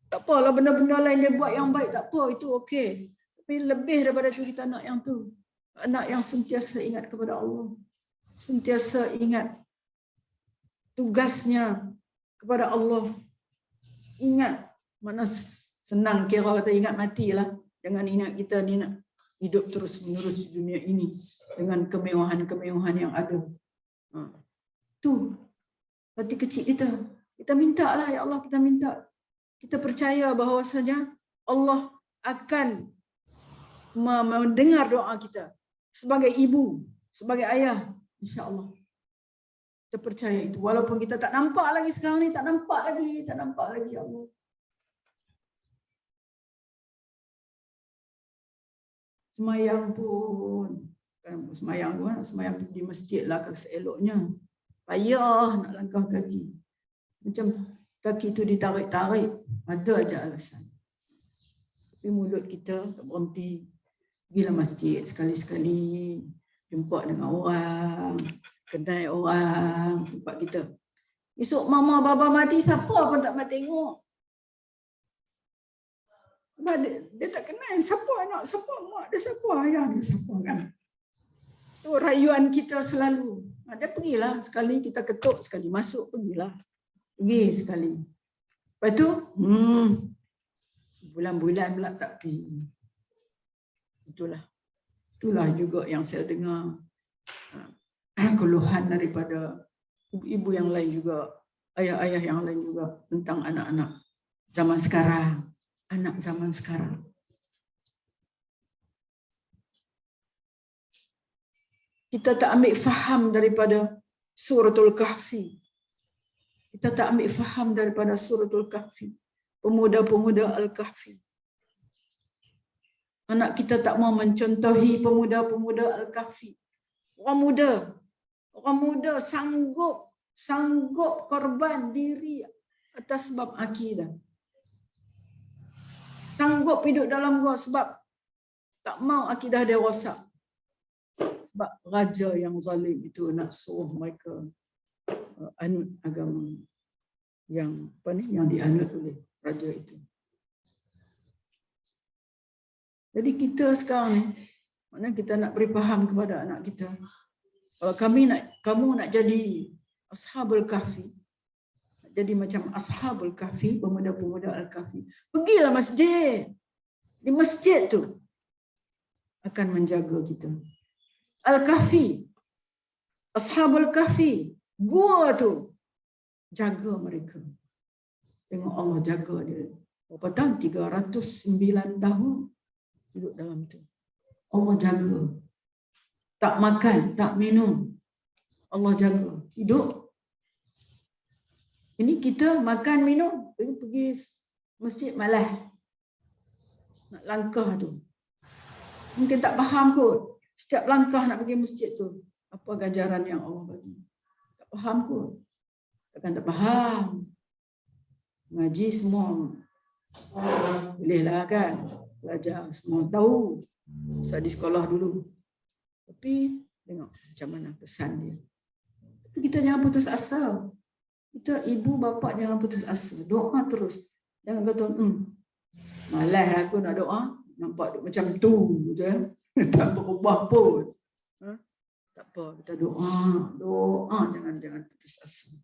Tak apalah benda-benda lain dia buat yang baik, tak apa, itu okey. Tapi lebih daripada itu kita nak yang tu. Anak yang sentiasa ingat kepada Allah. Sentiasa ingat tugasnya kepada Allah. Ingat, mana senang kira kata ingat matilah. Jangan ingat kita ni nak hidup terus-menerus di dunia ini dengan kemewahan-kemewahan yang ada. Tu hati kecil kita. Kita minta lah, ya Allah, kita minta. Kita percaya bahawasanya Allah akan mendengar doa kita sebagai ibu, sebagai ayah, insya-Allah. Kita percaya itu. Walaupun kita tak nampak lagi sekarang ni, tak nampak lagi ya Allah. Semayang pun, kan semayang di masjid lah seeloknya. Payah nak langkah kaki. Macam kaki itu ditarik-tarik, ada aja alasan. Tapi mulut kita tak berhenti. Pergilah masjid sekali-sekali, jumpa dengan orang, kedai orang, tempat kita. Esok mama baba mati, siapa pun tak nak tengok. Dia tak kenal siapa anak, siapa mak dia, siapa ayah dia, siapa kan. Tu rayuan kita selalu. Dia pergilah sekali kita ketuk, sekali masuk, pergilah. Pergi sekali. Lepas tu, bulan-bulan pula tak pergi. Itulah juga yang saya dengar keluhan daripada ibu-ibu yang lain juga, ayah-ayah yang lain juga tentang anak-anak zaman sekarang. Anak zaman sekarang. Kita tak ambil faham daripada suratul Kahfi. Kita tak ambil faham daripada suratul Kahfi. Pemuda-pemuda Al-Kahfi. Anak kita tak mau mencontohi pemuda-pemuda Al-Kahfi. Orang muda sanggup korban diri atas sebab akidah. Sanggup hidup dalam gua sebab tak mau akidah dia rosak. Sebab raja yang zalim itu nak suruh mereka anut agama yang dianut oleh raja itu. Jadi kita sekarang ni, mana kita nak beri faham kepada anak kita. Kalau kamu nak jadi Ashabul Kahfi, nak jadi macam Ashabul Kahfi, pemuda-pemuda Al-Kahfi, pergilah masjid. Di masjid tu akan menjaga kita. Al-Kahfi, Ashabul Kahfi, gua tu jaga mereka. Tengok Allah jaga dia. Berapa tahun? 309 tahun hidup dalam tu. Allah jaga. Tak makan, tak minum. Allah jaga. Hidup. Ini kita makan, minum, pergi masjid malas. Nak langkah tu. Mungkin tak faham kot. Setiap langkah nak pergi masjid tu, apa ganjaran yang Allah bagi. Tak faham kot. Takkan tak faham. Ngaji semua Bolehlah kan, belajar semua tahu. Saya di sekolah dulu. Tapi tengok macam mana pesan dia. Tapi kita jangan putus asa. Kita ibu bapa jangan putus asa. Doa terus. Jangan kata, malas aku nak doa. Nampak macam tu je. Tak berubah pun. Tak apa, kita doa. Jangan putus asa.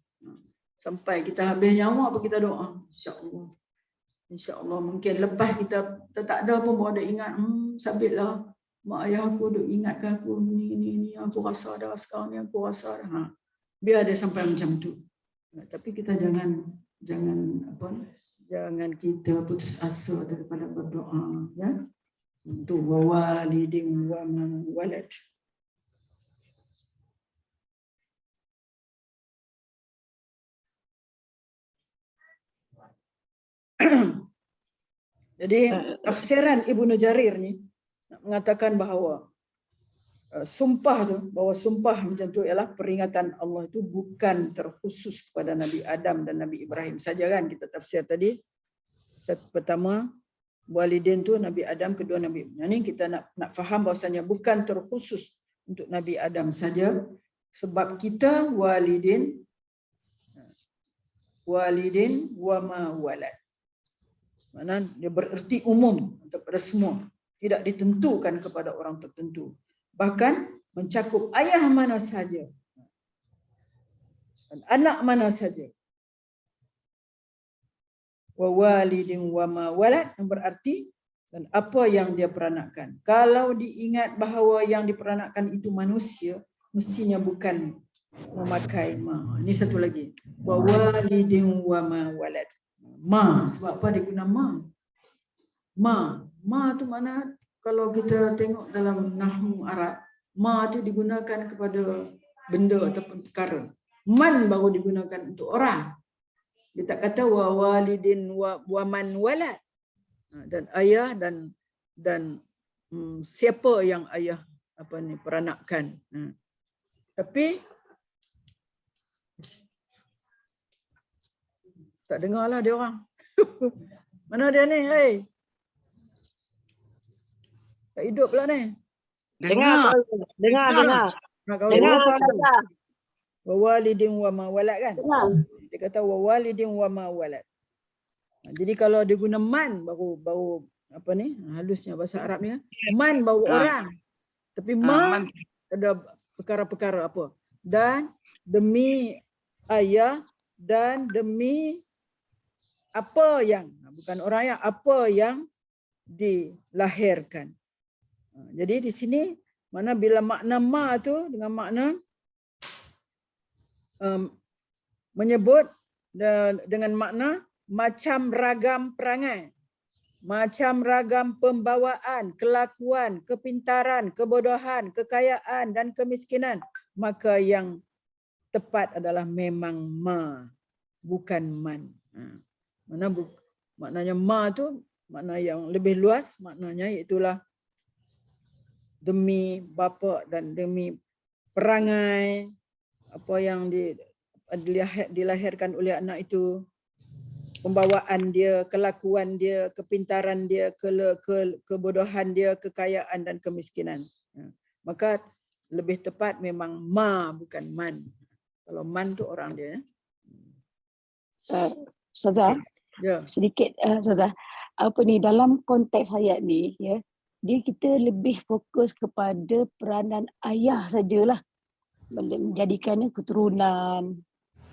Sampai kita habis nyawa apa kita doa. InsyaAllah. InsyaAllah mungkin lepas kita tak ada pun baru ada ingat, sabitlah mak ayah aku duk ingatkan aku ni aku rasa dah sekarang ni aku rasa dah. Biar dia sampai macam tu. Tapi kita jangan kita putus asa daripada berdoa, ya. Untuk wawalidin wa ma walad. Jadi tafsiran Ibnu Jarir ni mengatakan bahawa sumpah macam tu ialah peringatan Allah itu bukan terkhusus kepada Nabi Adam dan Nabi Ibrahim saja kan, kita tafsir tadi. Pertama walidin tu Nabi Adam, kedua Nabi Ibrahim. Ini kita nak faham bahasanya bukan terkhusus untuk Nabi Adam saja, sebab kita walidin wa ma walad. Mana dia bererti umum kepada semua, tidak ditentukan kepada orang tertentu, bahkan mencakup ayah mana saja dan anak mana saja. Wa walidin wa ma walad yang berarti dan apa yang dia peranakkan. Kalau diingat bahawa yang diperanakkan itu manusia, mestinya bukan memakai ma. Ini satu lagi. Wa walidin wa ma walad. Ma, sebab apa dia guna ma? Ma tu mana kalau kita tengok dalam nahwu Arab, ma tu digunakan kepada benda ataupun perkara. Man baru digunakan untuk orang. Dia tak kata wa walidin wa man walad. Dan ayah dan siapa yang ayah peranakkan. Tapi tak dengarlah dia orang. Mana dia ni? Hey. Tak hidup pula ni. Dengar soalan. Dengar. Dengar soalan. Wa walidin wa ma walad kan? Dengar. Dia kata wa walidin wa ma walad. Jadi kalau dia guna man baru halusnya bahasa Arab ni, man baru orang. Tapi ma ada perkara-perkara apa? Dan demi ayah dan demi apa yang, bukan orang yang, apa yang dilahirkan. Jadi di sini mana bila makna ma tu dengan makna menyebut dengan makna macam ragam perangai, macam ragam pembawaan, kelakuan, kepintaran, kebodohan, kekayaan dan kemiskinan, maka yang tepat adalah memang ma, bukan man. Maknanya ma tu makna yang lebih luas, maknanya itulah demi bapa dan demi perangai apa yang dilahirkan oleh anak itu, pembawaan dia, kelakuan dia, kepintaran dia, kebodohan dia, kekayaan dan kemiskinan. Maka lebih tepat memang ma, bukan man. Kalau man tu orang dia. Ustazah, Ya. sedikit Ustazah, dalam konteks ayat ni, ya, dia kita lebih fokus kepada peranan ayah sajalah, menjadikannya keturunan.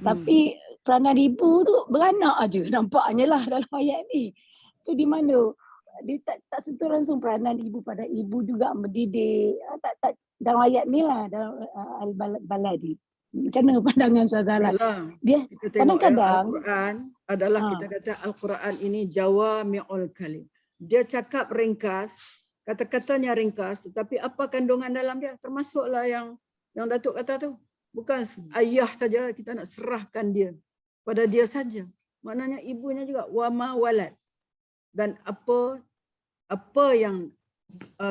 Tapi peranan ibu tu beranak aja nampaknya lah dalam ayat ni. So di mana dia tak sentuh langsung peranan ibu pada ibu juga mendidik. Tak dalam ayat ni lah, dalam Al-Baladi. Macam mana pandangan Ustazah lah? Dia Kita tengok kadang-kadang Al-Quran adalah kita kata Al-Quran ini jawami'ul kalim. Dia cakap ringkas, kata-katanya ringkas, tetapi apa kandungan dalam dia? Termasuklah yang Datuk kata tu. Bukan ayah saja kita nak serahkan dia pada dia saja. Maknanya ibunya juga wa ma walad. Dan apa yang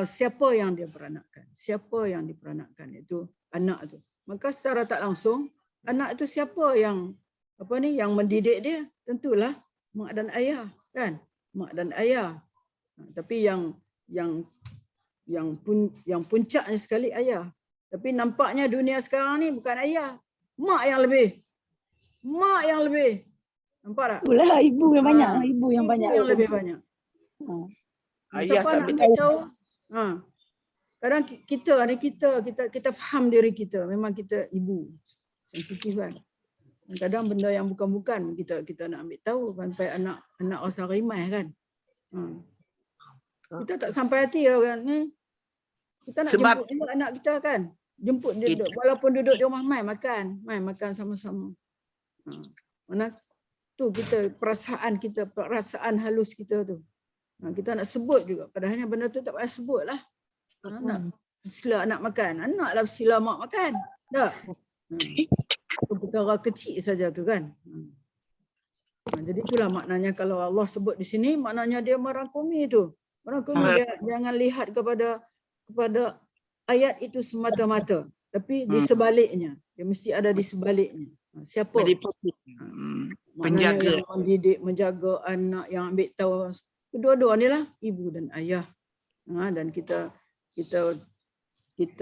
siapa yang dia peranakkan? Siapa yang diperanakkan itu anak tu. Maka secara tak langsung anak itu siapa yang yang mendidik dia? Tentulah mak dan ayah, kan? mak dan ayah. Tapi yang puncaknya sekali ayah. Tapi nampaknya dunia sekarang ni bukan ayah, mak yang lebih. Mak yang lebih. Nampak tak? Itulah ibu yang banyak, Ha, ibu yang banyak. yang lebih banyak. Ha. Ayah Siapa tak nak boleh ambil tahu. tahu? Ha. Kadang kita faham diri kita, memang kita ibu. Sensitif kan. Kadang benda yang bukan-bukan kita nak ambil tahu sampai anak rasa rimai kan. Kita tak sampai hati orang ni. Kita nak Sebab- jemput juga anak kita kan. Jemput dia duduk, walaupun duduk di rumah mai makan sama-sama. Mana tu kita perasaan halus kita tu. Kita nak sebut juga, padahalnya benda tu tak payah sebut lah. Nak sila anak makan, anaklah sila mak makan. Tak? Itu perkara kecil saja tu kan. Jadi itulah maknanya kalau Allah sebut di sini, maknanya dia merangkumi tu. Merangkumi, dia jangan lihat kepada ayat itu semata-mata. Tapi di sebaliknya. Dia mesti ada di sebaliknya. Siapa? Maknanya Penjaga. yang mendidik, menjaga anak, yang ambil tahu. Kedua-dua ni lah ibu dan ayah. Dan kita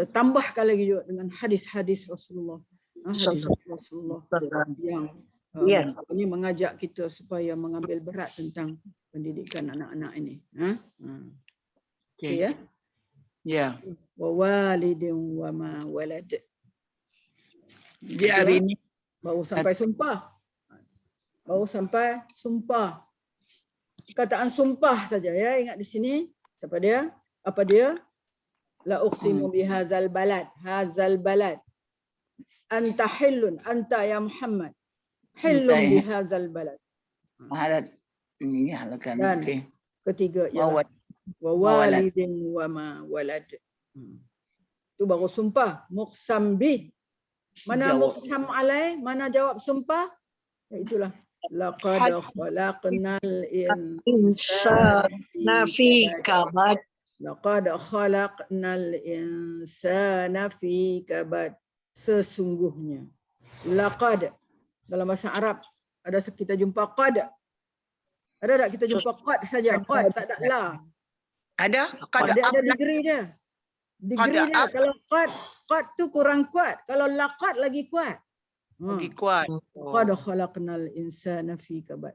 tambahkan lagi juga dengan hadis-hadis Rasulullah. Hadis Rasulullah yang ini mengajak kita supaya mengambil berat tentang pendidikan anak-anak ini. Okay, ya. Ya. Wa walidin wa ma walad. Dia hari ini Baru sampai sumpah. Kataan sumpah saja ya, ingat di sini siapa dia? Apa dia? La uqsimu bihadzal balad, hadzal balad. Anta hillun, anta ya Muhammad. Hillun bihadzal balad. Halat ini halakan. Dan Okey. ketiga ialah wa walidin wa ma walad. Itu baru sumpah, muqsam bih. Mana muqsam alai, mana jawab sumpah? Itulah laqad khalaqnal insana fi kabad. Laqad khalaqnal insana fi kabad. Sesungguhnya. Laqad dalam bahasa Arab ada kita jumpa qad. Ada tak kita jumpa qad saja? Qad tak ada la. Ada? Dia ada degree dia. Degree dia. Kalau qad tu kurang kuat. Kalau laqad lagi kuat. Lagi kuat. Qad khalaqnal insana fi kabad.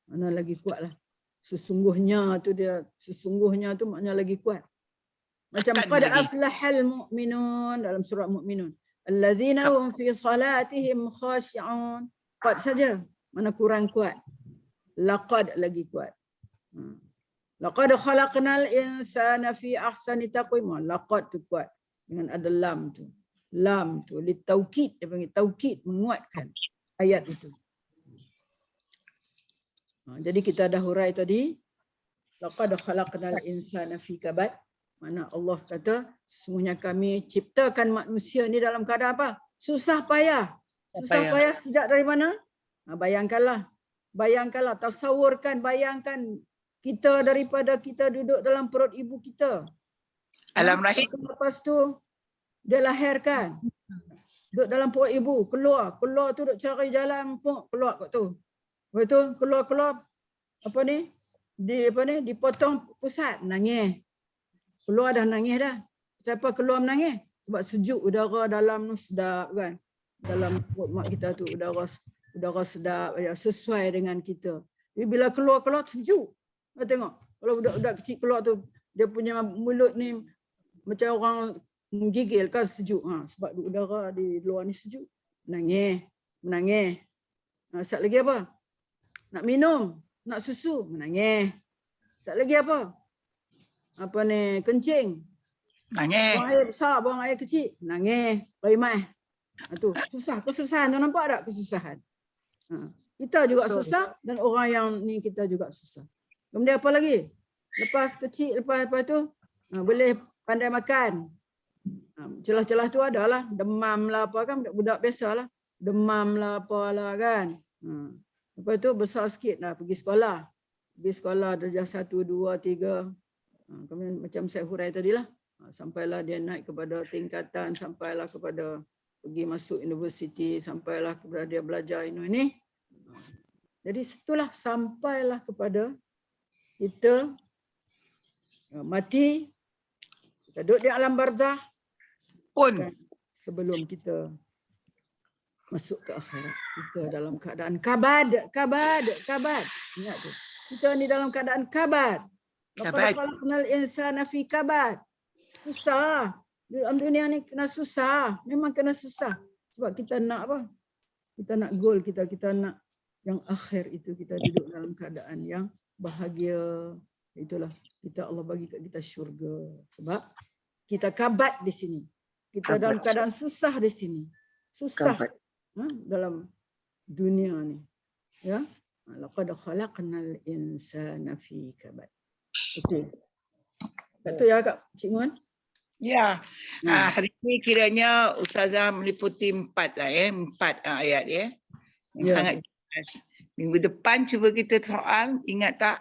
Mana lagi kuat lah. Sesungguhnya tu maknanya lagi kuat. Macam qad aflahal mu'minun dalam surah Mu'minun. Allazina hum fi salatihim khashi'un. Qad saja. Mana kurang kuat. Laqad lagi kuat. Laqad khalaqnal insana fi ahsani taqwim. Laqad tu kuat. Dengan ada lam tu. Lam tu litaukid, dia panggil taukid, menguatkan ayat itu. Jadi kita dah hurai tadi, laqad khalaqnal insana fi kabad. Mana Allah kata sesungguhnya kami ciptakan manusia ni dalam keadaan apa? Susah payah. Susah payah sejak dari mana? Bayangkanlah, tasawurkan, bayangkan kita daripada kita duduk dalam perut ibu kita. Alam rahim. Lepas tu dia lahirkan. Duduk dalam perut ibu, keluar tu duduk cari jalan keluar kat tu. Lepas tu keluar dipotong pusat, nangis. Keluar dah nangis dah. Siapa keluar menangis? Sebab sejuk udara dalam tu sedap kan. Dalam perut mak kita tu udara sedap ya, sesuai dengan kita. Jadi bila keluar sejuk. Tengok, kalau budak-budak kecil keluar tu dia punya mulut ni macam orang menggigil kan, sejuk. Sebab udara di luar ni sejuk. Menangis. Sat lagi apa? Nak minum, nak susu, menangis. Sat lagi apa? Kencing. Nangis. Buang air besar, buang air kecil, menangis. Rimai. Tu susah, kesusahan tu, nampak tak kesusahan? Kita juga susah dan orang yang ni kita juga susah. Kemudian apa lagi? Lepas kecil, lepas tu boleh pandai makan. Celah-celah tu adalah demam lah apa kan, budak biasa lah. Demam lah apalah kan. Lepas tu besar sikit lah pergi sekolah. Darjah 1, 2, 3. Kemudian macam saya hurai tadi lah. Sampailah dia naik kepada tingkatan, sampailah kepada pergi masuk universiti, sampailah kepada dia belajar ini. Jadi itulah sampailah kepada kita mati, kita duduk di alam barzah Pun dan sebelum kita masuk ke akhirat, kita dalam keadaan kabad. Ingat tu. Kita ni dalam keadaan kabad. Kabad. Laqad khalaqnal insana fi kabad. Susah. Dalam dunia ni kena susah. Memang kena susah. Sebab kita nak apa? Kita nak goal kita nak yang akhir itu, kita duduk dalam keadaan yang bahagia. Itulah kita Allah bagi kat kita syurga. Sebab kita kabad di sini. Kita dalam keadaan susah di sini. Susah dalam dunia ni. Ya. Laqad khalaqnal insana fi kabad. Okey. Betul ya Kak Cik Muan? ya. Hari ini kiranya Ustazah meliputi 4 lah 4 ayat ya. Yang Ya. sangat jelas. Minggu depan cuba kita soal, ingat tak?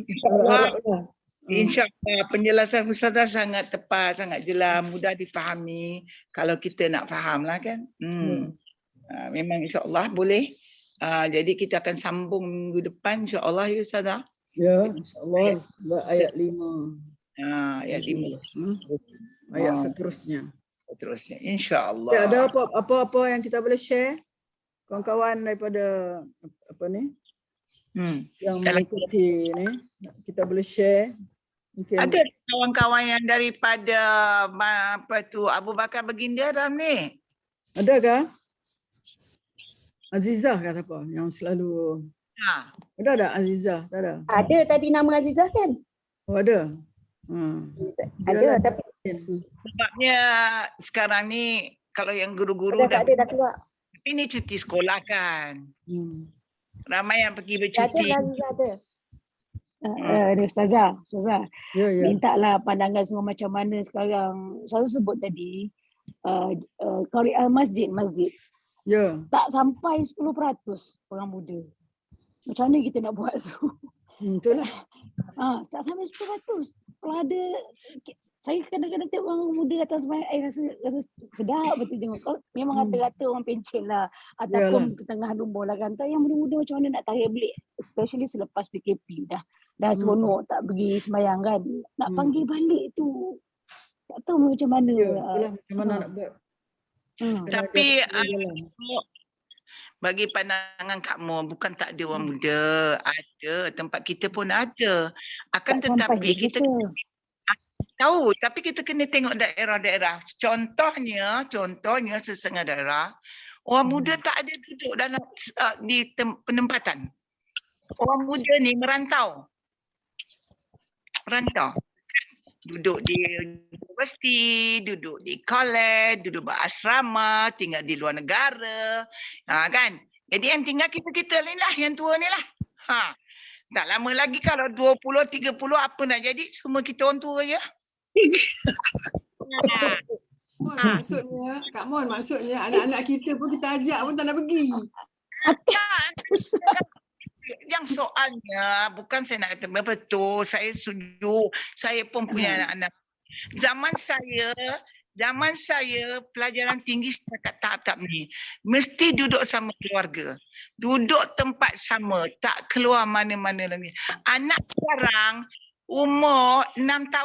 InsyaAllah, InsyaAllah penjelasan Ustazah sangat tepat, sangat jelas, mudah difahami kalau kita nak faham lah kan. Memang insyaAllah boleh. Jadi kita akan sambung minggu depan insyaAllah ya Ustazah. Ya, insyaAllah ayat 5. Ayat 5. Ayat seterusnya. Terusnya insyaAllah. Ya, ada apa-apa yang kita boleh share? Kawan-kawan daripada apa ni? Yang mengikuti ni, kita boleh share. Mungkin Ada kawan-kawan yang daripada Abu Bakar Baginda dalam ni? adakah? Azizah kata apa? Yang selalu ada tak Azizah? Tak ada. Ada tadi nama Azizah kan? Oh ada. Ada tapi Sebabnya sekarang ni kalau yang guru-guru dah tak ada dah keluar. tapi ni cuti sekolah kan. Ramai yang pergi Ada bercuti. lah Azizah ada. Ustazah, Ya, ya. mintalah pandangan semua macam mana sekarang. Saya sebut tadi, qari'ah masjid. Ya. Tak sampai 10% orang muda. Macam mana kita nak buat tu? Itulah. Tak sampai 10%. Kalau ada, saya kadang-kadang tengok orang muda datang sembahyang, rasa sedap betul tengok. Kalau memang rata-rata orang pencen lah. Ataupun tengah lumba lah kan. Yang muda-muda macam mana nak tarik belik. Especially selepas PKP dah seronok tak pergi sembahyang kan. Nak panggil balik tu. Tak tahu macam mana. Ya, itulah macam mana nak buat. Tapi bagi pandangan Kak Mo, bukan tak ada orang muda, ada, tempat kita pun ada. Akan Tak tetapi sampai kita tahu, tapi kita kena tengok daerah-daerah. Contohnya sesengah daerah, orang muda tak ada duduk dalam di penempatan. Orang muda ni merantau. Duduk di universiti, duduk di college, duduk berasrama, tinggal di luar negara. Kan? Jadi yang tinggal kita-kita ni lah, yang tua ni lah. Tak lama lagi kalau 20, 30 apa nak jadi, semua kita orang tua je. Maksudnya, Kak Mon, maksudnya anak-anak kita pun kita ajak pun tak nak pergi. Yang soalnya bukan saya nak kata betul, saya setuju, saya pun punya anak-anak. Zaman saya pelajaran tinggi setakat tahap ni mesti duduk sama keluarga, duduk tempat sama, tak keluar mana-mana lagi. Anak sekarang umur 6 tahun